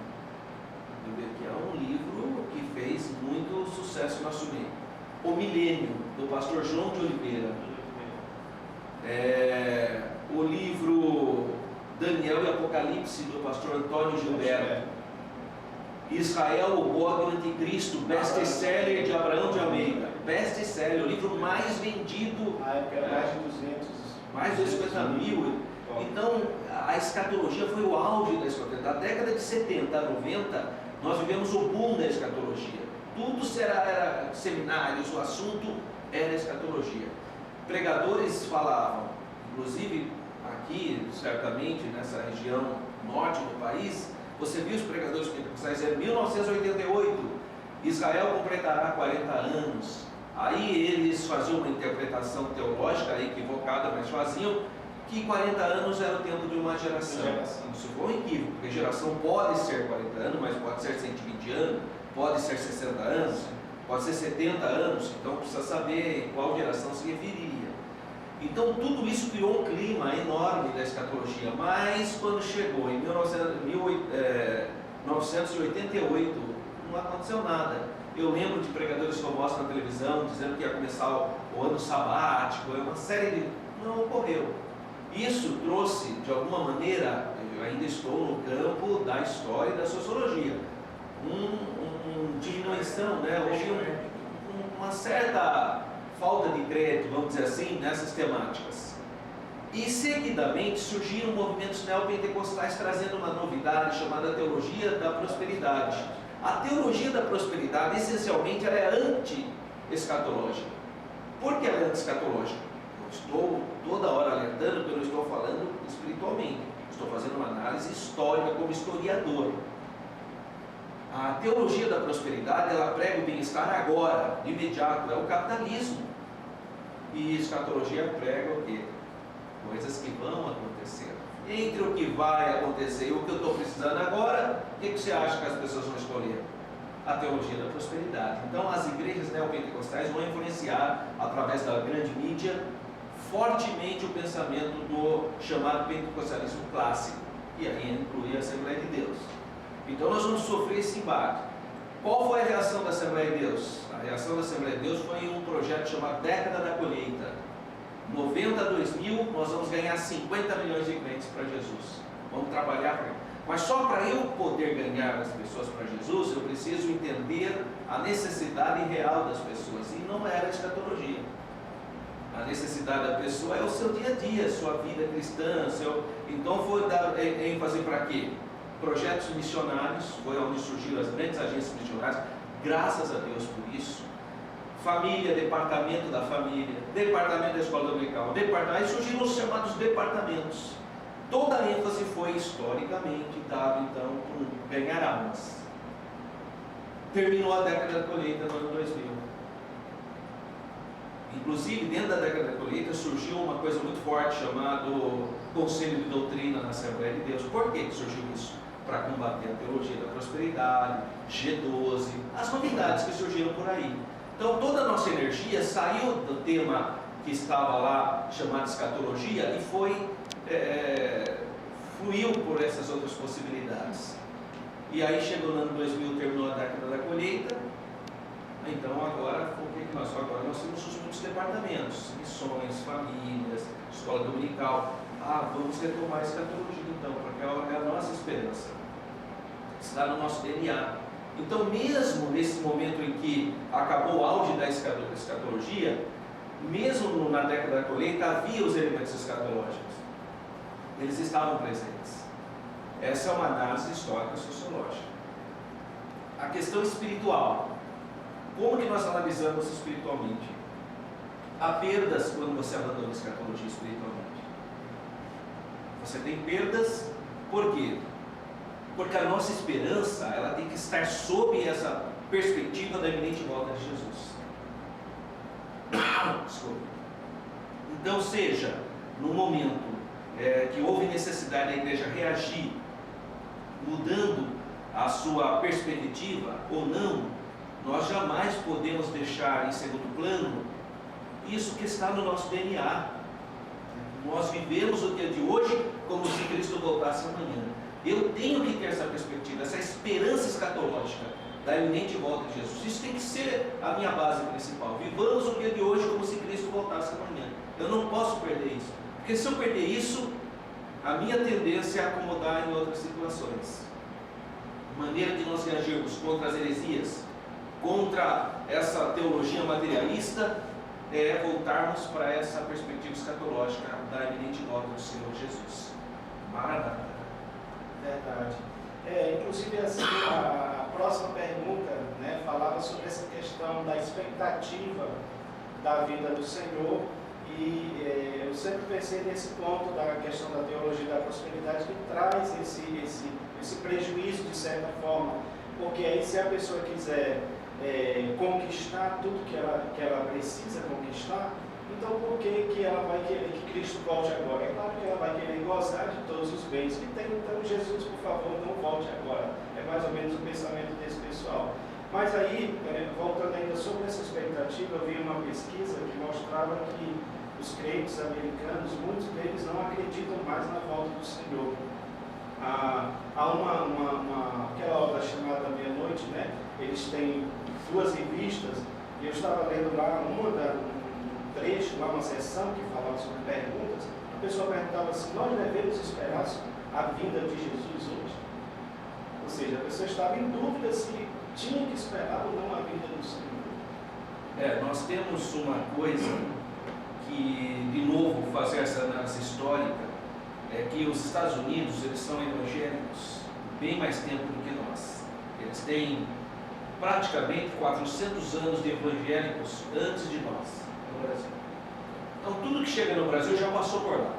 que é um livro que fez muito sucesso no nosso meio. O Milênio, do pastor João de Oliveira. O livro Daniel e Apocalipse, do pastor Antônio Gilberto. Israel, o Gog e o Anticristo, best-seller de Abraão de Almeida. Best-seller, o livro mais vendido. Na época era mais de 200. Mais de 50 mil. Então, a escatologia foi o auge da escatologia. Da década de 70 a 90, nós vivemos o boom da escatologia. Tudo era seminários, o assunto era escatologia. Pregadores falavam, inclusive aqui, certamente, nessa região norte do país, você viu os pregadores pentecostais em 1988, Israel completará 40 anos. Aí eles faziam uma interpretação teológica equivocada, mas faziam que 40 anos era o tempo de uma geração. Isso foi um equívoco, porque geração pode ser 40 anos, mas pode ser 120 anos, pode ser 60 anos, pode ser 70 anos, então precisa saber em qual geração se referiria. Então tudo isso criou um clima enorme da escatologia, mas quando chegou em 1988, não aconteceu nada. Eu lembro de pregadores que eu mostro na televisão dizendo que ia começar o ano sabático, uma série de... Não ocorreu. Isso trouxe, de alguma maneira, eu ainda estou no campo da história e da sociologia, diminuição, né? Houve uma certa falta de crédito, vamos dizer assim, nessas temáticas. E seguidamente surgiram movimentos neopentecostais trazendo uma novidade chamada teologia da prosperidade. A teologia da prosperidade, essencialmente, ela é anti-escatológica. Por que ela é anti-escatológica? Eu estou toda hora alertando que eu não estou falando espiritualmente, estou fazendo uma análise histórica como historiador. A teologia da prosperidade, ela prega o bem-estar agora, de imediato, é o capitalismo. E escatologia prega o quê? Coisas que vão acontecer. Entre o que vai acontecer e o que eu estou precisando agora, o que você acha que as pessoas vão escolher? A teologia da prosperidade. Então as igrejas neopentecostais vão influenciar, através da grande mídia, fortemente o pensamento do chamado pentecostalismo clássico, e aí inclui a Assembleia de Deus. Então nós vamos sofrer esse embate. Qual foi a reação da Assembleia de Deus? A reação da Assembleia de Deus foi um projeto chamado Década da Colheita. 90 a 2000, nós vamos ganhar 50 milhões de crentes para Jesus. Vamos trabalhar para isso. Mas só para eu poder ganhar as pessoas para Jesus, eu preciso entender a necessidade real das pessoas. E não era a escatologia. A necessidade da pessoa é o seu dia a dia, a sua vida cristã. Então foi dar ênfase para quê? Projetos missionários, foi onde surgiram as grandes agências missionárias, graças a Deus por isso. Família, departamento da família, departamento da escola dominical, aí surgiram os chamados departamentos. Toda a ênfase foi historicamente dado então por ganhar almas. Terminou a década da colheita no ano 2000. Inclusive, dentro da década da colheita surgiu uma coisa muito forte chamado Conselho de Doutrina na Assembleia de Deus. Por que surgiu isso? Para combater a teologia da prosperidade, G12, as novidades que surgiram por aí. Então toda a nossa energia saiu do tema que estava lá chamado escatologia e fluiu por essas outras possibilidades. E aí chegou no ano 2000, terminou a década da colheita. Então agora nós temos muitos departamentos, missões, famílias, escola dominical. vamos retomar a escatologia então, porque é a nossa esperança, está no nosso DNA. Então, mesmo nesse momento em que acabou o auge da escatologia, mesmo na década da colheita, havia os elementos escatológicos, eles estavam presentes. Essa é uma análise histórica sociológica. A questão espiritual, como que nós analisamos espiritualmente? Há perdas quando você abandona a escatologia espiritualmente. Você tem perdas, por quê? Porque a nossa esperança, ela tem que estar sob essa perspectiva da iminente volta de Jesus. Desculpa. Então, seja no momento que houve necessidade da igreja reagir, mudando a sua perspectiva ou não, nós jamais podemos deixar em segundo plano isso que está no nosso DNA. Nós vivemos o dia de hoje como se Cristo voltasse amanhã. Eu tenho que ter essa perspectiva, essa esperança escatológica da iminente volta de Jesus. Isso tem que ser a minha base principal. Vivamos o dia de hoje como se Cristo voltasse amanhã. Eu não posso perder isso, porque se eu perder isso, a minha tendência é acomodar em outras situações. A maneira de nós reagirmos contra as heresias, contra essa teologia materialista, é voltarmos para essa perspectiva escatológica da iminente volta do Senhor Jesus. Maranata. Verdade. Inclusive, assim, a próxima pergunta, né, falava sobre essa questão da expectativa da vida do Senhor, e eu sempre pensei nesse ponto da questão da teologia da prosperidade, que traz esse prejuízo de certa forma, porque aí se a pessoa quiser conquistar tudo que ela precisa conquistar, então por que ela vai querer que Cristo volte agora? É claro que ela vai querer gozar de todos os bens que tem, então Jesus, por favor, não volte agora. É mais ou menos o pensamento desse pessoal. Mas aí, voltando ainda sobre essa expectativa, eu vi uma pesquisa que mostrava que os crentes americanos, muitos deles não acreditam mais na volta do Senhor. Há aquela obra chamada Meia-Noite, né? Eles têm 2 revistas, e eu estava lendo lá um trecho, lá uma sessão que falava sobre perguntas. A pessoa perguntava assim: nós devemos esperar a vinda de Jesus hoje? Ou seja, a pessoa estava em dúvida se tinha que esperar ou não a vinda do Senhor. Nós temos uma coisa que, de novo, fazer essa análise histórica, é que os Estados Unidos, eles são evangélicos bem mais tempo do que nós. Eles têm praticamente 400 anos de evangélicos antes de nós, no Brasil. Então, tudo que chega no Brasil já passou por lá.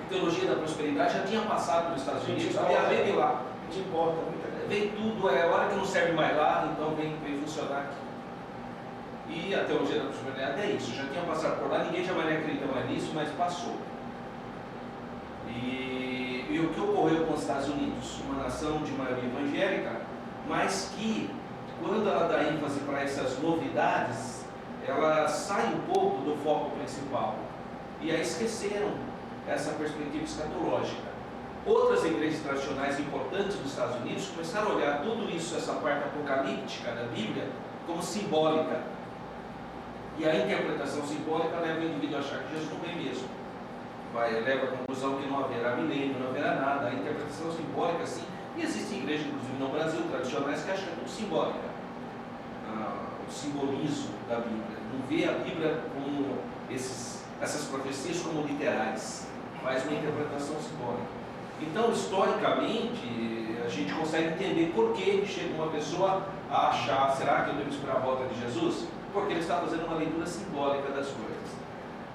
A teologia da prosperidade já tinha passado pelos Estados Unidos, veio lá. Não te importa, muita coisa. Vem tudo, é hora que não serve mais lá, então vem funcionar aqui. E a teologia da prosperidade é isso, já tinha passado por lá, ninguém jamais acredita mais nisso, mas passou. E o que ocorreu com os Estados Unidos? Uma nação de maioria evangélica, mas que, quando ela dá ênfase para essas novidades, ela sai um pouco do foco principal. E aí esqueceram essa perspectiva escatológica. Outras igrejas tradicionais importantes dos Estados Unidos começaram a olhar tudo isso, essa parte apocalíptica da Bíblia, como simbólica. E a interpretação simbólica leva o indivíduo a achar que Jesus não vem mesmo. Leva à conclusão que não haverá milênio, não haverá nada. A interpretação simbólica, sim. E existem igrejas, inclusive no Brasil, tradicionais, que acham que é tudo simbólica. O simbolismo da Bíblia. Não vê a Bíblia como essas profecias como literais, mas uma interpretação simbólica. Então, historicamente, a gente consegue entender por que chega uma pessoa a achar: será que eu devo esperar a volta de Jesus? Porque ele está fazendo uma leitura simbólica das coisas.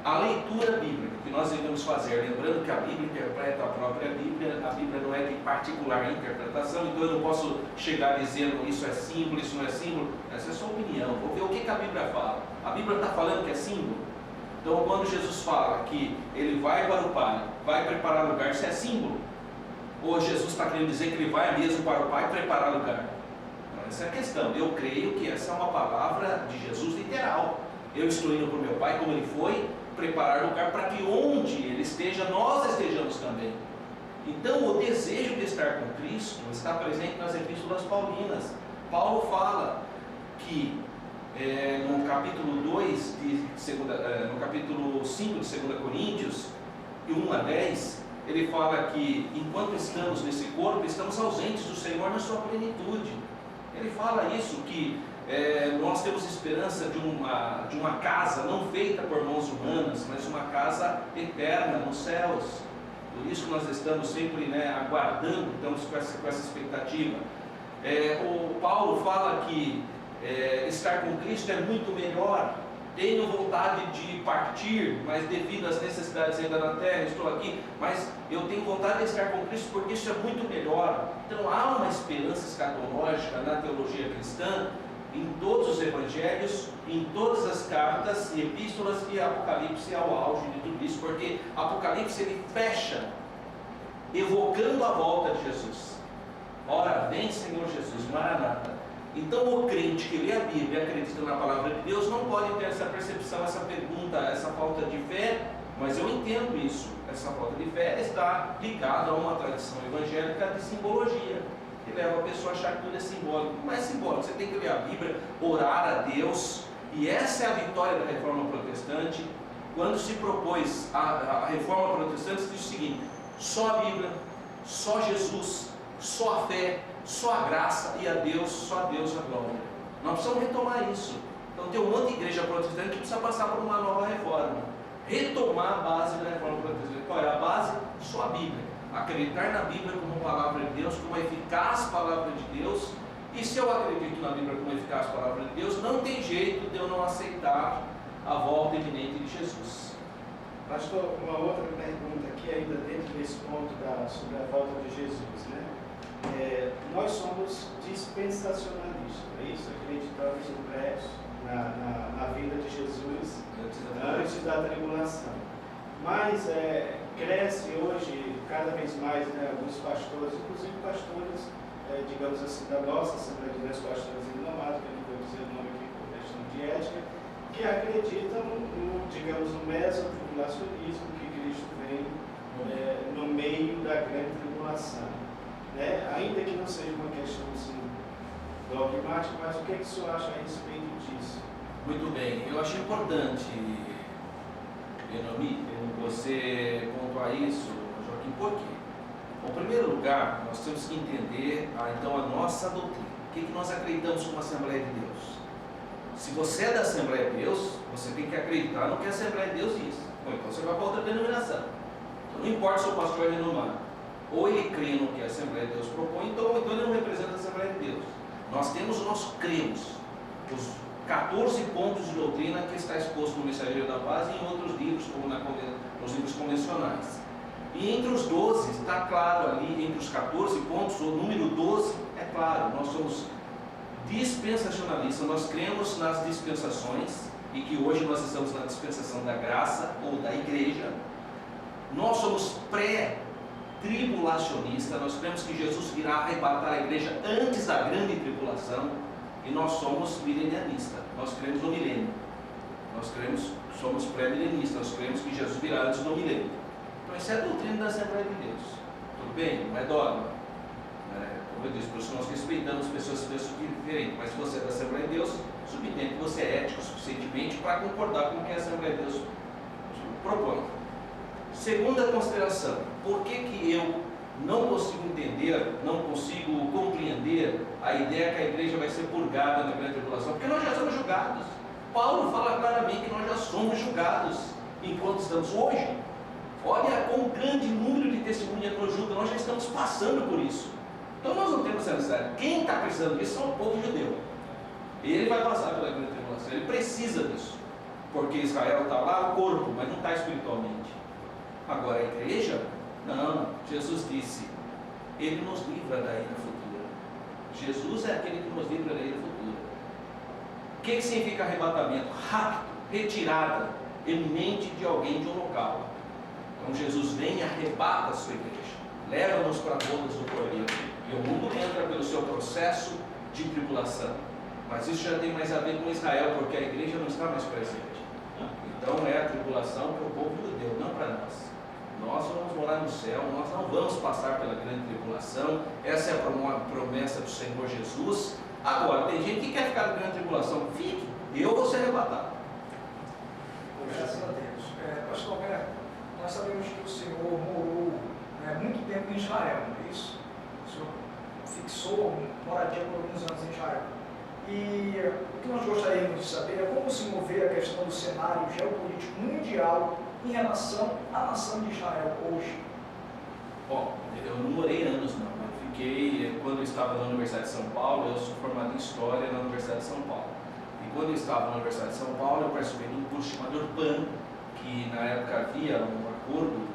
A leitura bíblica que nós devemos fazer, lembrando que a Bíblia interpreta a própria Bíblia, a Bíblia não é de particular interpretação, então eu não posso chegar dizendo isso é símbolo, isso não é símbolo. Essa é a sua opinião. Vou ver o que a Bíblia fala. A Bíblia está falando que é símbolo? Então, quando Jesus fala que ele vai para o Pai, vai preparar lugar, isso é símbolo? Ou Jesus está querendo dizer que ele vai mesmo para o Pai preparar lugar? Essa é a questão. Eu creio que essa é uma palavra de Jesus literal. Eu estou indo para o meu Pai, como ele foi, preparar lugar para que onde ele esteja, nós estejamos também. Então, o desejo de estar com Cristo está presente nas epístolas paulinas. Paulo fala que no capítulo 2 no capítulo 5 de 2 Coríntios, 1 a 10, ele fala que enquanto estamos nesse corpo, estamos ausentes do Senhor na sua plenitude. Ele fala isso, que nós temos esperança de uma casa não feita por mãos humanas, mas uma casa eterna nos céus. Por isso que nós estamos sempre aguardando, estamos com essa expectativa. O Paulo fala que estar com Cristo é muito melhor. Tenho vontade de partir, mas devido às necessidades ainda na terra, estou aqui, mas eu tenho vontade de estar com Cristo porque isso é muito melhor. Então há uma esperança escatológica na teologia cristã, em todos os evangelhos, em todas as cartas e epístolas, e Apocalipse é o auge de tudo isso, porque Apocalipse ele fecha evocando a volta de Jesus. Ora, vem Senhor Jesus, Maranata. Então o crente que lê a Bíblia e acredita na palavra de Deus não pode ter essa percepção, essa pergunta, essa falta de fé, mas eu entendo isso. Essa falta de fé está ligada a uma tradição evangélica de simbologia, que leva a pessoa a achar que tudo é simbólico. Não é simbólico, você tem que ler a Bíblia, orar a Deus, e essa é a vitória da Reforma Protestante. Quando se propôs a Reforma Protestante, se diz o seguinte: só a Bíblia, só Jesus, só a fé, só a graça, e a Deus, só a Deus a glória. Nós precisamos retomar isso. Então tem um monte de igreja protestante que precisa passar por uma nova reforma, retomar a base da Reforma Protestante. Qual é a base? Só a Bíblia. Acreditar na Bíblia como palavra de Deus, como uma eficaz palavra de Deus. E se eu acredito na Bíblia como eficaz palavra de Deus, não tem jeito de eu não aceitar a volta iminente de Jesus. Pastor, uma outra pergunta aqui ainda dentro desse ponto sobre a volta de Jesus, né? Nós somos dispensacionalistas, é isso? Acreditamos na vida de Jesus antes da tribulação. Mas cresce hoje cada vez mais alguns pastores, inclusive pastores, digamos assim, da nossa Assembleia de Deus, pastores renomados, que eu não vou dizer o nome aqui por questão de ética, que acreditam no mesotribulacionismo, que Cristo vem no meio da grande tribulação. Ainda que não seja uma questão assim, dogmática, mas o que o senhor acha a respeito disso? Muito bem, eu acho importante, Enomi, você pontuar isso, Joaquim, por quê? Bom, em primeiro lugar, nós temos que entender então a nossa doutrina. O que nós acreditamos como Assembleia de Deus? Se você é da Assembleia de Deus, você tem que acreditar no que a Assembleia de Deus diz. Ou então você vai para outra denominação. Então, não importa se o pastor é renomado, ou ele crê no que a Assembleia de Deus propõe, então ele não representa a Assembleia de Deus. Nós cremos os 14 pontos de doutrina que está exposto no Mensageiro da Paz e em outros livros, como nos livros convencionais. E entre os 12, está claro ali, entre os 14 pontos, o número 12 é claro, nós somos dispensacionalistas, nós cremos nas dispensações, e que hoje nós estamos na dispensação da graça, ou da igreja. Nós somos pré-tribulacionistas, nós cremos que Jesus virá arrebatar a igreja antes da grande tribulação, e nós somos milenianistas, nós cremos no milênio, somos pré-milenistas, nós cremos que Jesus virá antes do milênio. Então essa é a doutrina da Assembleia de Deus, tudo bem? Não é dogma, como eu disse, por isso nós respeitamos pessoas que pensam diferente, mas se você é da Assembleia de Deus, subentende que você é ético suficientemente para concordar com o que a Assembleia de Deus propõe. Segunda consideração: por que eu não consigo entender, não consigo compreender a ideia que a igreja vai ser purgada na grande tribulação? Porque nós já somos julgados. Paulo fala claramente que nós já somos julgados enquanto estamos hoje. Olha com grande número de testemunhas que nos julgam, nós já estamos passando por isso. Então nós não temos essa necessidade. Quem está precisando disso é o povo judeu. Ele vai passar pela grande tribulação, ele precisa disso, porque Israel está lá, o corpo, mas não está espiritualmente. Agora a igreja, não. Jesus disse, ele nos livra da ira futura. Jesus é aquele que nos livra da ira futura. O que significa arrebatamento? Rápido, retirada eminente de alguém de um local. Então Jesus vem e arrebata a sua igreja, leva-nos para bodas do Cordeiro, e o mundo entra pelo seu processo de tribulação. Mas isso já tem mais a ver com Israel, porque a igreja não está mais presente. Então é a tribulação para o povo judeu, não para nós. Nós vamos morar no céu, nós não vamos passar pela grande tribulação. Essa é a promessa do Senhor Jesus. Agora, tem gente que quer ficar na grande tribulação. Fique, eu vou ser arrebatado. Graças a Deus. Pastor Alberto, Nós sabemos que o Senhor morou muito tempo em Israel, não é isso? O Senhor fixou moradia por alguns anos em Israel. E o que nós gostaríamos de saber é como o Senhor vê a questão do cenário geopolítico mundial em relação à nação de Israel hoje. Bom, eu não morei anos não, eu fiquei, quando eu estava na Universidade de São Paulo, eu sou formado em História na Universidade de São Paulo. E quando eu estava na Universidade de São Paulo, eu participei de um curso chamado PAN, que na época havia um acordo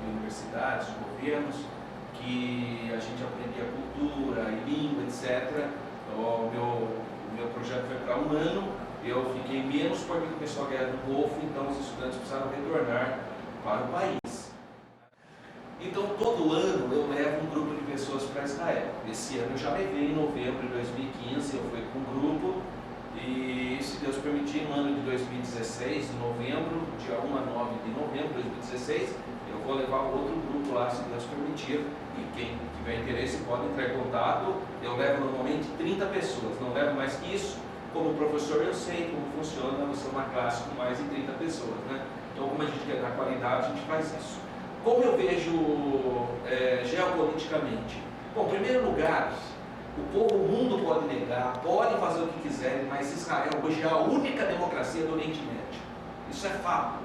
de universidades, de governos, que a gente aprendia cultura e língua, etc. O meu projeto foi para 1 ano, eu fiquei menos porque começou a guerra do Golfo, então os estudantes precisaram retornar para o país. Então todo ano eu levo um grupo de pessoas para Israel. Esse ano eu já levei, em novembro de 2015, eu fui com um grupo, e se Deus permitir, no ano de 2016, em novembro, dia 1 a 9 de novembro de 2016, eu vou levar outro grupo lá, se Deus permitir, e quem tiver interesse pode entrar em contato. Eu levo normalmente 30 pessoas, não levo mais que isso. Como professor eu sei como funciona você uma classe com mais de 30 pessoas, né? Então, como a gente quer dar qualidade, a gente faz isso. Como eu vejo geopoliticamente? Bom, em primeiro lugar, o mundo pode negar, pode fazer o que quiser, mas Israel hoje é a única democracia do Oriente Médio. Isso é fato.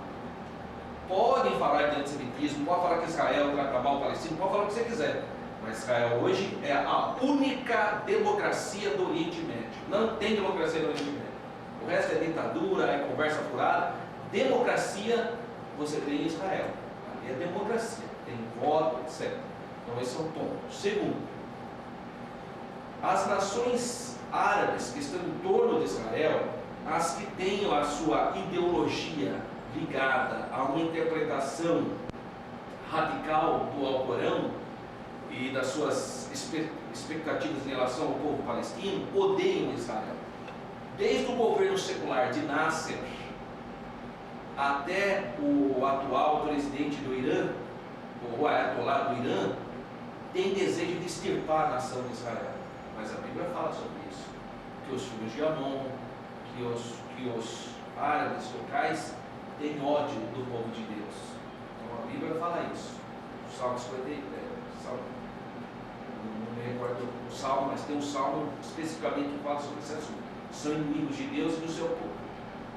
Podem falar de antissemitismo, pode falar que Israel trata mal o palestino, pode falar o que você quiser. Mas Israel hoje é a única democracia do Oriente Médio. Não tem democracia no Oriente Médio. O resto é ditadura, é conversa furada. Democracia você tem em Israel. Ali é democracia, tem voto, etc. Então esse é um ponto. Segundo, as nações árabes que estão em torno de Israel, as que têm a sua ideologia ligada a uma interpretação radical do Alcorão e das suas expectativas em relação ao povo palestino, odeiam Israel. Desde o governo secular de Nasser até o atual presidente do Irã, o Ayatollah do Irã, tem desejo de extirpar a nação de Israel. Mas a Bíblia fala sobre isso, que os filhos de Amon, que os árabes locais têm ódio do povo de Deus. Então a Bíblia fala isso. O Salmo 50, não me recordo o Salmo, mas tem um Salmo especificamente que fala sobre esse assunto. São inimigos de Deus e do seu povo.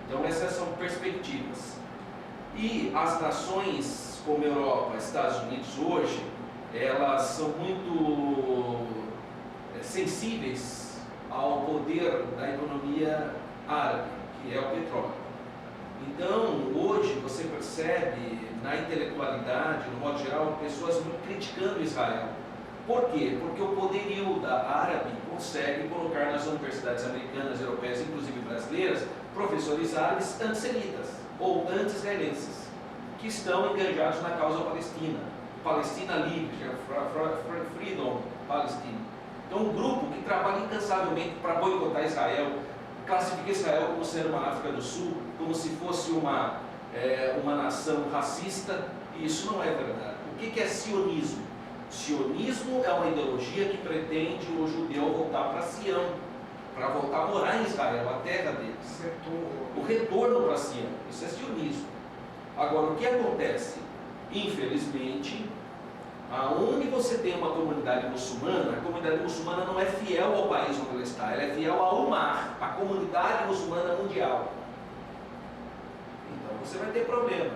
Então essas são perspectivas. E as nações como Europa, Estados Unidos hoje, elas são muito sensíveis ao poder da economia árabe, que é o petróleo. Então, hoje você percebe na intelectualidade, no modo geral, pessoas muito criticando Israel. Por quê? Porque o poderio árabe consegue colocar nas universidades americanas, europeias, inclusive brasileiras, professores árabes antissemitas ou anti-israelenses, que estão engajados na causa palestina. Palestina livre, Freedom Palestine. Então, um grupo que trabalha incansavelmente para boicotar Israel, classifica Israel como sendo uma África do Sul, como se fosse uma nação racista, e isso não é verdade. O que é sionismo? Sionismo é uma ideologia que pretende o judeu voltar para Sião, para voltar a morar em Israel, a terra deles. O retorno para Sião, isso é sionismo. Agora, o que acontece? Infelizmente, aonde você tem uma comunidade muçulmana, a comunidade muçulmana não é fiel ao país onde ela está, ela é fiel ao UMAR, a comunidade muçulmana mundial. Então você vai ter problema.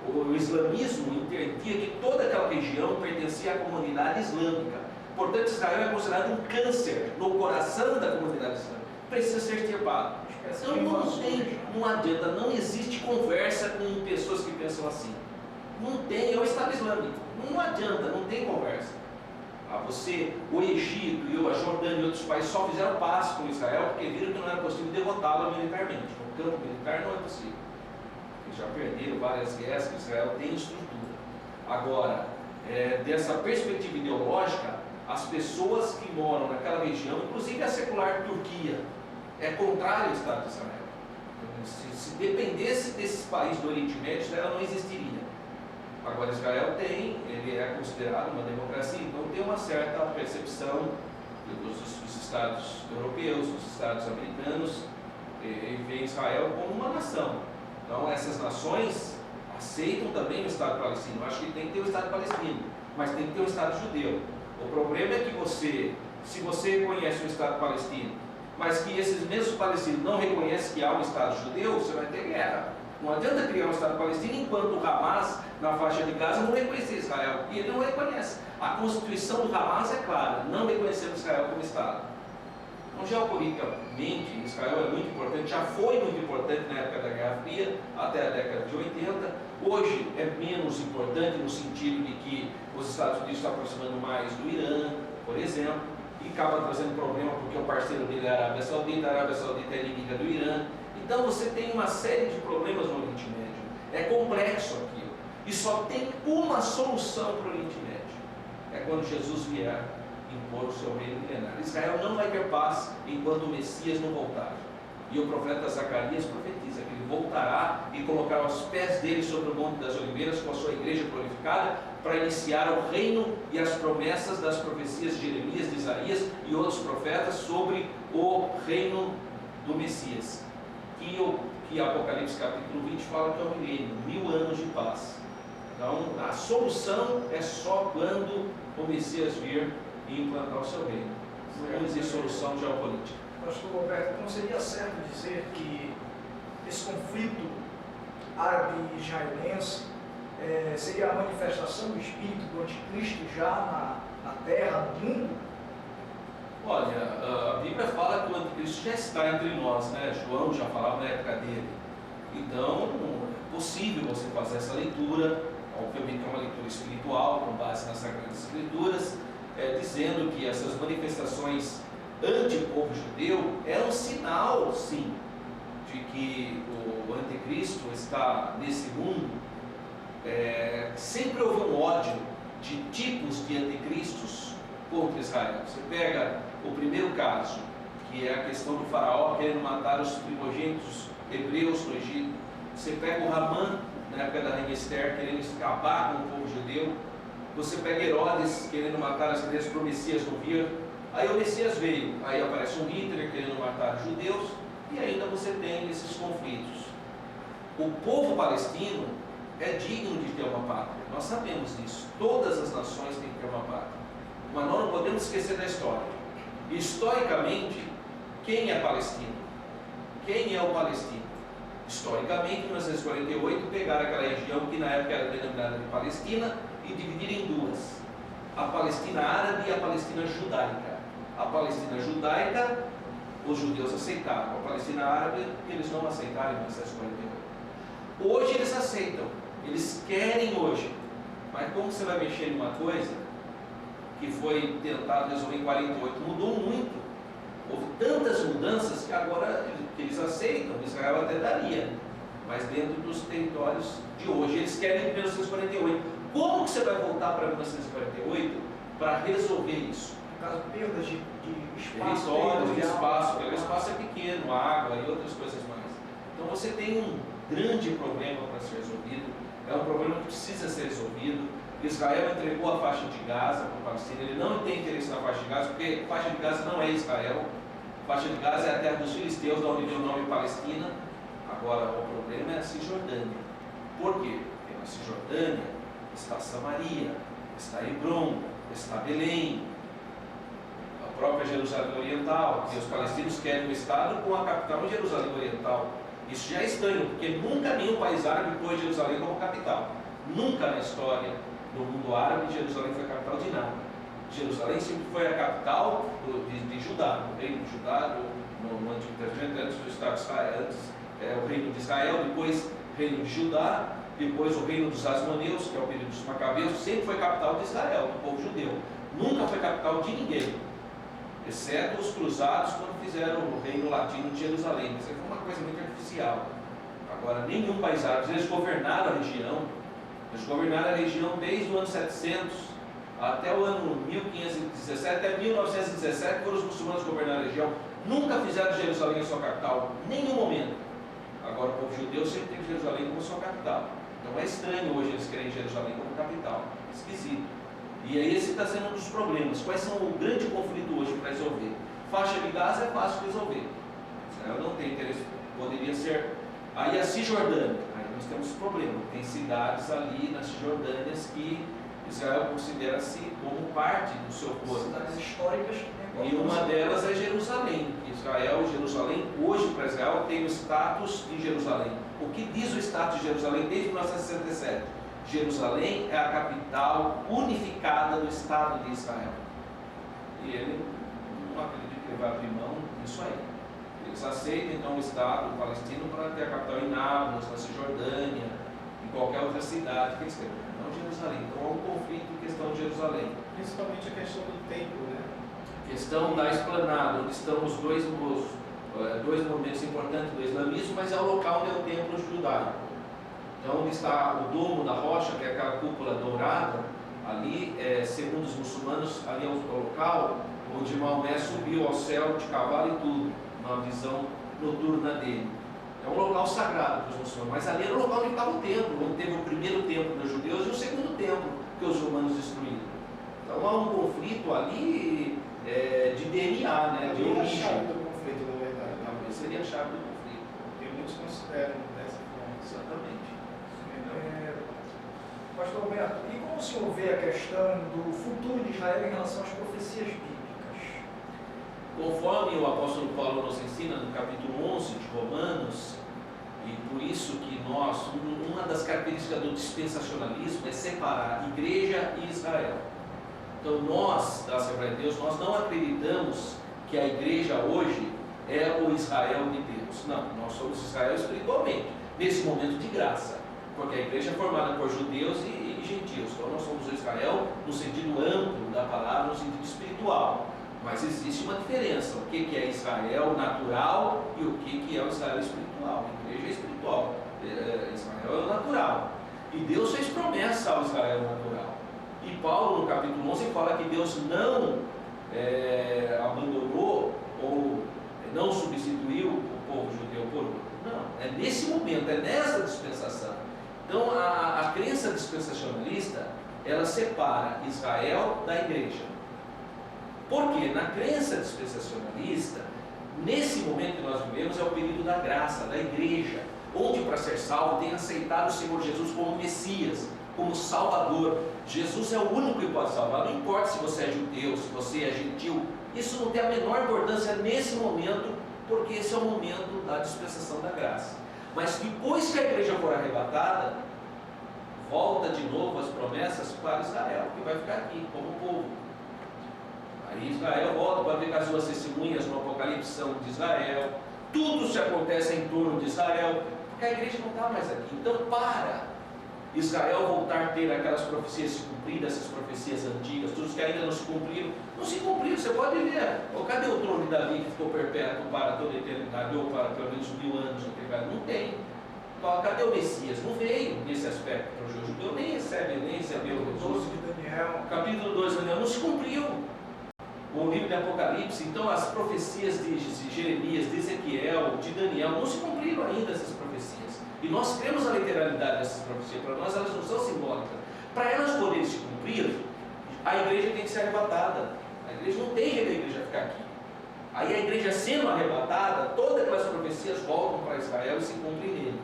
O islamismo entendia que toda aquela região pertencia à comunidade islâmica. Portanto, Israel é considerado um câncer no coração da comunidade islâmica. Precisa ser extirpado. Então não adianta, não existe conversa com pessoas que pensam assim. Não tem, é o Estado Islâmico. Não adianta, não tem conversa. O Egito e a Jordânia e outros países só fizeram paz com Israel porque viram que não era possível derrotá-lo militarmente. No campo militar não é possível. Eles já perderam várias guerras, que Israel tem estrutura. Agora, dessa perspectiva ideológica, as pessoas que moram naquela região, inclusive a secular Turquia, é contrária ao Estado de Israel. Se dependesse desses países do Oriente Médio, Israel não existiria. Agora, Israel ele é considerado uma democracia, então tem uma certa percepção dos Estados europeus, dos Estados americanos, e vê Israel como uma nação. Então, essas nações, aceitam também o Estado palestino. Eu acho que tem que ter o Estado palestino, mas tem que ter o Estado judeu. O problema é que se você reconhece o Estado palestino, mas que esses mesmos palestinos não reconhecem que há um Estado judeu, você vai ter guerra. Não adianta criar um Estado palestino enquanto o Hamas, na faixa de Gaza, não reconhecer Israel, e ele não reconhece. A Constituição do Hamas é clara, não reconhecendo Israel como Estado. Então, geopoliticamente, Israel é muito importante, já foi muito importante na época da Guerra Fria, até a década de 80. Hoje é menos importante no sentido de que os Estados Unidos estão aproximando mais do Irã, por exemplo, e acaba trazendo problema porque o parceiro dele é a Arábia Saudita é inimiga do Irã. Então você tem uma série de problemas no Oriente Médio. É complexo aquilo. E só tem uma solução para o Oriente Médio. É quando Jesus vier impor o seu reino milenar. Israel não vai ter paz enquanto o Messias não voltar. E o profeta Zacarias profetiza que ele voltará e colocará os pés dele sobre o Monte das Oliveiras com a sua igreja glorificada para iniciar o reino e as promessas das profecias de Jeremias, de Isaías e outros profetas sobre o reino do Messias. Que Apocalipse capítulo 20 fala que é o milênio, 1000 anos de paz. Então, a solução é só quando o Messias vir e implantar o seu reino. Não existe solução geopolítica. Pastor Roberto, não seria certo dizer que esse conflito árabe-israelense seria a manifestação do espírito do anticristo já na terra, no mundo? Olha, a Bíblia fala que o anticristo já está entre nós, né? João já falava na época dele. Então, é possível você fazer essa leitura, obviamente é uma leitura espiritual, com base nas Sagradas Escrituras, dizendo que essas manifestações anti-povo judeu é um sinal, sim, de que o anticristo está nesse mundo. Sempre houve um ódio de tipos de anticristos contra Israel. Você pega o primeiro caso, que é a questão do faraó querendo matar os primogênitos hebreus no Egito. Você pega o Ramã, na época da rainha Esther, querendo acabar com o povo judeu. Você pega Herodes querendo matar as crianças para o Messias não vir. Aí o Messias veio, aí aparece um Hitler querendo matar os judeus, e ainda você tem esses conflitos. O povo palestino é digno de ter uma pátria, nós sabemos disso. Todas as nações têm que ter uma pátria, mas nós não podemos esquecer da história. Historicamente, quem é palestino? Quem é o palestino? Historicamente, em 1948, pegaram aquela região que na época era denominada de Palestina e dividiram em duas: a Palestina árabe e a Palestina judaica. A Palestina judaica, os judeus aceitaram; a Palestina árabe, eles não aceitaram em 1948. Hoje eles aceitam, eles querem hoje, mas como você vai mexer em uma coisa que foi tentado resolver em 48, mudou muito. Houve tantas mudanças que agora eles aceitam. Israel até daria, mas dentro dos territórios de hoje. Eles querem 1948. Como que você vai voltar para 1948 para resolver isso? No caso, perdas de espaço. Territórios, de espaço, porque o espaço é pequeno, água e outras coisas mais. Então você tem um grande problema para ser resolvido. É um problema que precisa ser resolvido. Israel entregou a faixa de Gaza para o Palestina. Ele não tem interesse na faixa de Gaza, porque a faixa de Gaza não é Israel. A faixa de Gaza é a terra dos filisteus, de onde vem o nome Palestina. Agora, o problema é a Cisjordânia. Por quê? Porque na Cisjordânia está Samaria, está Hebron, está Belém, a própria Jerusalém Oriental, que os palestinos querem um Estado com a capital em Jerusalém Oriental. Isso já é estranho, porque nunca nenhum país árabe pôs Jerusalém como capital. Nunca na história do mundo árabe Jerusalém foi a capital de nada. Jerusalém sempre foi a capital de Judá, o reino de Judá, no Antigo Testamento, antes do Estado de Israel, antes o reino de Israel, depois o reino de Judá, depois o reino dos Asmoneus, que é o período dos Macabeus, sempre foi capital de Israel, do povo judeu. Nunca foi capital de ninguém, exceto os cruzados quando fizeram o reino latino de Jerusalém. Isso foi uma coisa muito artificial. Agora, nenhum país árabe, eles governaram a região. Eles governaram a região desde o ano 700 até o ano 1517, até 1917, foram os muçulmanos governar a região. Nunca fizeram Jerusalém a sua capital, em nenhum momento. Agora, o povo judeu sempre tem Jerusalém como sua capital. Então é estranho hoje eles querem Jerusalém como capital. Esquisito. E aí esse está sendo um dos problemas. Quais são o grande conflito hoje para resolver? Faixa de Gaza é fácil de resolver. Israel não tem interesse, poderia ser Aí a Cisjordânia, aí nós temos um problema. Tem cidades ali nas Cisjordânias que Israel considera-se como parte do seu povo. Cidades históricas. E uma delas é Jerusalém. Jerusalém, hoje para Israel tem o status de Jerusalém. O que diz o status de Jerusalém desde 1967? Jerusalém é a capital unificada do Estado de Israel. E ele não acredita que ele vai abrir mão disso aí. Eles aceitam então o Estado palestino para ter a capital em Nablus, na Cisjordânia, em qualquer outra cidade que eles queiram. Não Jerusalém. Então há um conflito em questão de Jerusalém. Principalmente a questão do templo, né? Questão da esplanada, onde estão os dois monumentos importantes do islamismo, mas é o local onde é o templo judaico. Então, onde está o domo da rocha, que é aquela cúpula dourada, ali, segundo os muçulmanos, ali é o local onde Maomé subiu ao céu de cavalo e tudo, uma visão noturna dele. É um local sagrado para os muçulmanos, mas ali era o local onde estava o templo, onde teve o primeiro templo dos judeus e o segundo templo que os romanos destruíram. Então, há um conflito ali de DNA, né? De a origem. chave do conflito, na verdade. Talvez seria a chave do conflito. Porque muitos consideram dessa forma. Exatamente. Pastor Roberto, e como o senhor vê a questão do futuro de Israel em relação às profecias bíblicas? Conforme o apóstolo Paulo nos ensina no capítulo 11 de Romanos, e por isso que nós, uma das características do dispensacionalismo é separar igreja e Israel. Então nós, da Assembleia de Deus, nós não acreditamos que a igreja hoje é o Israel de Deus. Não, nós somos Israel espiritualmente, nesse momento de graça. Porque a igreja é formada por judeus e gentios. Então nós somos o Israel no sentido amplo da palavra, no sentido espiritual. Mas existe uma diferença. O que é Israel natural e o que é o Israel espiritual. A igreja é espiritual. Israel é o natural. E Deus fez promessa ao Israel natural. E Paulo, no capítulo 11, fala que Deus não abandonou ou não substituiu o povo judeu por outro. Não, é nesse momento, é nessa dispensação. Então, a crença dispensacionalista, ela separa Israel da igreja. Porque na crença dispensacionalista, nesse momento que nós vivemos, é o período da graça, da igreja, onde para ser salvo tem aceitado o Senhor Jesus como Messias, como Salvador. Jesus é o único que pode salvar. Não importa se você é judeu, se você é gentil, isso não tem a menor importância nesse momento, porque esse é o momento da dispensação da graça. Mas depois que a igreja for arrebatada, volta de novo as promessas para Israel, que vai ficar aqui como povo. Aí Israel volta, pode ver que as duas testemunhas no Apocalipse são de Israel, tudo se acontece em torno de Israel, porque a igreja não está mais aqui. Então, para Israel voltar a ter aquelas profecias se cumpridas, essas profecias antigas, todos que ainda não se cumpriram, você pode ver, cadê o trono de Davi que ficou perpétuo para toda a eternidade, ou para pelo menos 1000 anos, não tem. Cadê o Messias? Não veio nesse aspecto para o judeu, nem recebeu O 12 de Daniel. Capítulo 2 de Daniel não se cumpriu. O livro de Apocalipse, então as profecias de Jeremias, de Ezequiel, de Daniel, não se cumpriram ainda essas profecias. E nós cremos na literalidade dessas profecias. Para nós elas não são simbólicas. Para elas poderem se cumprir, a igreja tem que ser arrebatada. A igreja não tem jeito da igreja ficar aqui. Aí a igreja sendo arrebatada, todas aquelas profecias voltam para Israel e se cumprem nele.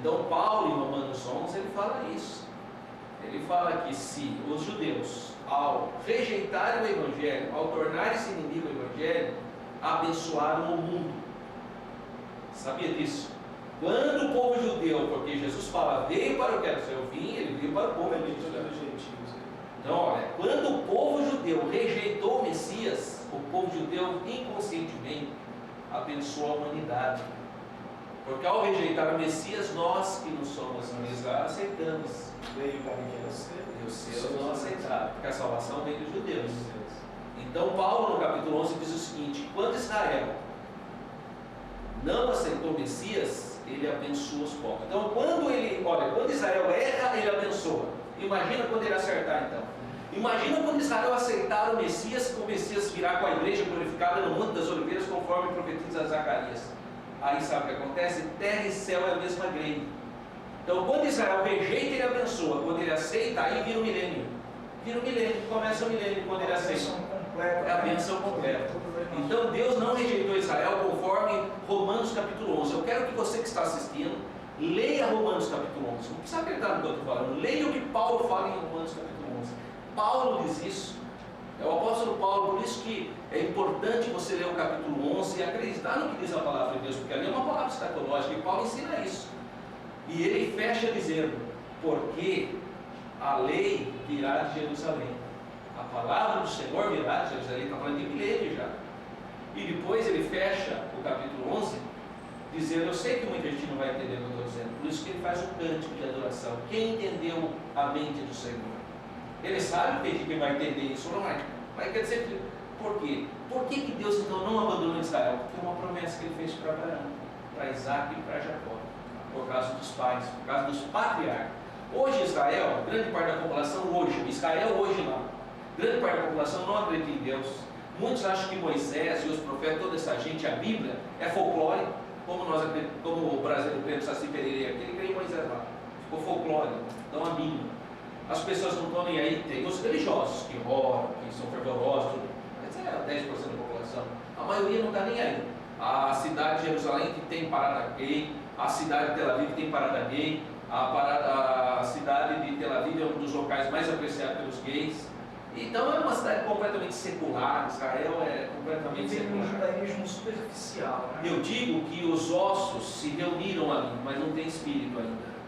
Então Paulo em Romanos 11 ele fala isso. Ele fala que se os judeus, ao rejeitarem o Evangelho, ao tornarem-se inimigo do Evangelho, abençoaram o mundo. Sabia disso? Quando o povo judeu, porque Jesus fala, veio para o que era seu fim, ele veio para o povo gentios. Então, olha, quando o povo judeu rejeitou o Messias, o povo judeu inconscientemente abençoou a humanidade. Porque ao rejeitar o Messias, nós que não somos Israel aceitamos. Veio para quem era seu. E os seus não aceitaram, porque a salvação vem dos judeus. Então Paulo no capítulo 11 diz o seguinte: quando Israel não aceitou o Messias, ele abençoa os povos. Então quando Israel erra, ele abençoa. Imagina quando ele acertar então. Imagina quando Israel aceitar o Messias, que o Messias virá com a igreja glorificada no Monte das Oliveiras, conforme profetiza Zacarias. Aí sabe o que acontece? Terra e céu é a mesma grei. Então quando Israel rejeita, ele abençoa. Quando ele aceita, aí vira o milênio. Vira o milênio, começa o milênio quando ele aceita. É a bênção completa. Então Deus não rejeitou Israel conforme Romanos capítulo 11. Eu quero que você que está assistindo, leia Romanos capítulo 11. Não precisa acreditar no que eu estou falando. Leia o que Paulo fala em Romanos capítulo 11. Paulo diz isso. É o apóstolo Paulo, por isso que é importante você ler o capítulo 11 e acreditar no que diz a palavra de Deus, porque ali é uma palavra escatológica e Paulo ensina isso. E ele fecha dizendo, porque a lei virá de Jerusalém. A palavra do Senhor virá de Jerusalém, está falando de milênio já. E depois ele fecha o capítulo 11, dizendo, eu sei que muita gente não vai entender o que eu estou dizendo, por isso que ele faz um cântico de adoração. Quem entendeu a mente do Senhor? Ele sabe que tem quem vai entender isso, não é? Mas quer dizer, por quê? Por que Deus então não abandonou Israel? Porque é uma promessa que ele fez para Abraão, para Isaac e para Jacó, por causa dos pais, por causa dos patriarcas. Hoje Israel, grande parte da população Israel hoje lá, grande parte da população não acredita em Deus. Muitos acham que Moisés e os profetas, toda essa gente, a Bíblia, é folclore, como o brasileiro Pedro Saci Pereira, ele crê em Moisés lá, ficou folclore, não a Bíblia. As pessoas não estão nem aí, tem os religiosos que oram, que são fervorosos, mas é 10% da população. A maioria não está nem aí. A cidade de Jerusalém que tem parada gay, a cidade de Tel Aviv que tem parada gay, a cidade de Tel Aviv é um dos locais mais apreciados pelos gays. Então é uma cidade completamente secular, Israel é completamente secular. Tem um judaísmo superficial, né? Eu digo que os ossos se reuniram ali, mas não tem espírito ainda.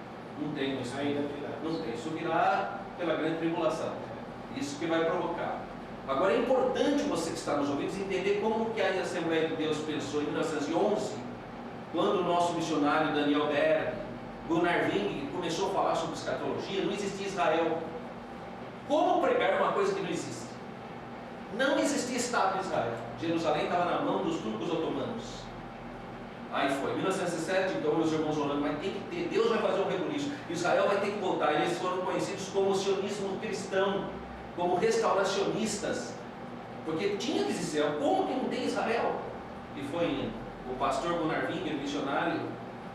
Não tem um espírito. Não tem. Isso virá pela grande tribulação. Isso que vai provocar. Agora é importante você que está nos ouvindo entender como que a Assembleia de Deus pensou em 1911, quando o nosso missionário Daniel Berg, Gunnar Wing, começou a falar sobre escatologia. Não existia Israel. Como pregar uma coisa que não existe? Não existia Estado de Israel. Jerusalém estava na mão dos turcos otomanos. Aí foi, 1907, então os irmãos orando, vai ter que ter, Deus vai fazer um rebuliço, Israel vai ter que voltar. Eles foram conhecidos como sionismo cristão, como restauracionistas, porque tinha que existir Israel, como que não tem Israel? E foi indo. O pastor Gunnar Wing, missionário,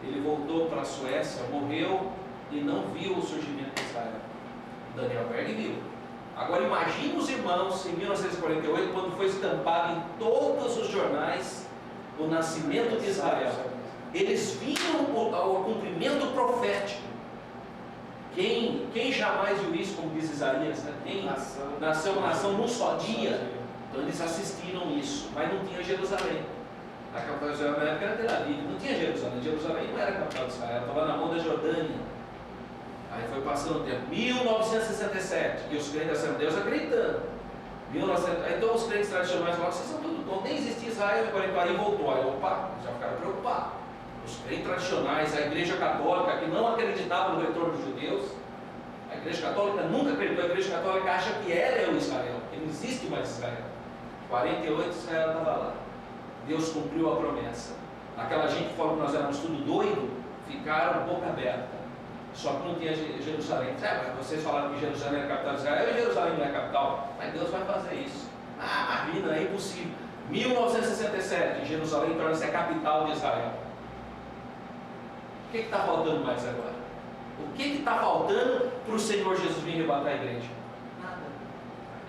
ele voltou para a Suécia, morreu e não viu o surgimento de Israel. Daniel Berg viu. Agora imagine os irmãos, em 1948, quando foi estampado em todos os jornais o nascimento de Israel. Eles viram o cumprimento profético. Quem jamais viu isso, como diz Isaías, né? Quem nasceu uma nação num só dia. Então eles assistiram isso, mas não tinha Jerusalém. A capital de Israel na época era Tel Aviv, não tinha Jerusalém. Jerusalém não era a capital de Israel, estava na mão da Jordânia. Aí foi passando o tempo, 1967, e os crentes da Assembleia de Deus acreditando. Então os crentes tradicionais falaram, vocês são tudo bom, nem existia Israel em 40 anos e voltou. Aí opa, já ficaram preocupados. Os crentes tradicionais, a igreja católica que não acreditava no retorno dos judeus, a igreja católica nunca acreditou, a igreja católica acha que ela é o Israel, que não existe mais Israel. 48 Israel estava lá. Deus cumpriu a promessa. Aquela gente que falou que nós éramos tudo doido, ficaram boca aberta. Só que não tinha Jerusalém. Vocês falaram que Jerusalém é a capital de Israel, e Jerusalém não é a capital. Mas Deus vai fazer isso. Imagina, é impossível. 1967, Jerusalém torna-se a capital de Israel. O que está faltando mais agora? O que está faltando para o Senhor Jesus vir arrebatar a igreja? Nada.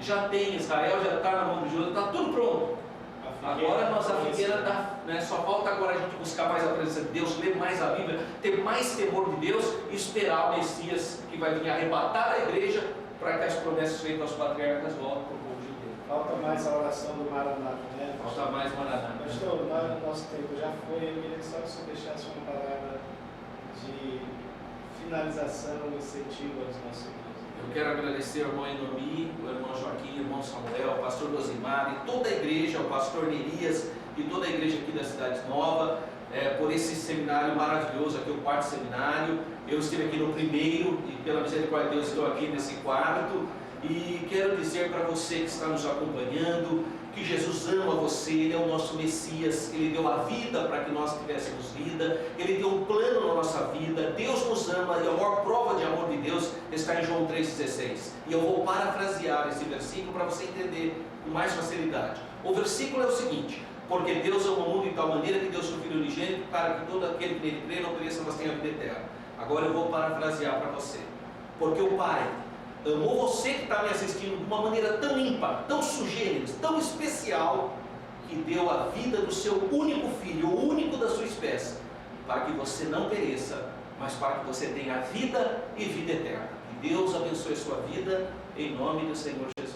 Já tem Israel, já está na mão de Deus, está tudo pronto. Agora a nossa figueira está, né, só falta agora a gente buscar mais a presença de Deus, ler mais a Bíblia, ter mais temor de Deus e esperar o Messias que vai vir arrebatar a igreja para que as promessas feitas aos patriarcas voltem para o povo judeu. Falta mais a oração do Maranata, né? Falta mais Maranata. Pastor, nosso tempo já foi, eu queria só que o senhor deixasse uma palavra de finalização, incentivo aos nossos irmãos. Eu quero agradecer ao irmão Enomi, o irmão Joaquim, o irmão Samuel, o pastor Rosimar e toda a igreja, o pastor Nerias e toda a igreja aqui da Cidade Nova, por esse seminário maravilhoso aqui, o quarto seminário. Eu estive aqui no primeiro e pela misericórdia de Deus estou aqui nesse quarto. E quero dizer para você que está nos acompanhando, que Jesus ama você, Ele é o nosso Messias, Ele deu a vida para que nós tivéssemos vida, Ele deu um plano na nossa vida, Deus nos ama e a maior prova de amor de Deus está em João 3,16. E eu vou parafrasear esse versículo para você entender com mais facilidade. O versículo é o seguinte: porque Deus ama o mundo de tal maneira que deu seu Filho unigênito para que todo aquele que nele crê não pereça, mas tenha vida eterna. Agora eu vou parafrasear para você. Porque o Pai amou você que está me assistindo de uma maneira tão ímpar, tão sugêneres, tão especial, que deu a vida do seu único filho, o único da sua espécie, para que você não pereça, mas para que você tenha vida e vida eterna. Que Deus abençoe a sua vida, em nome do Senhor Jesus.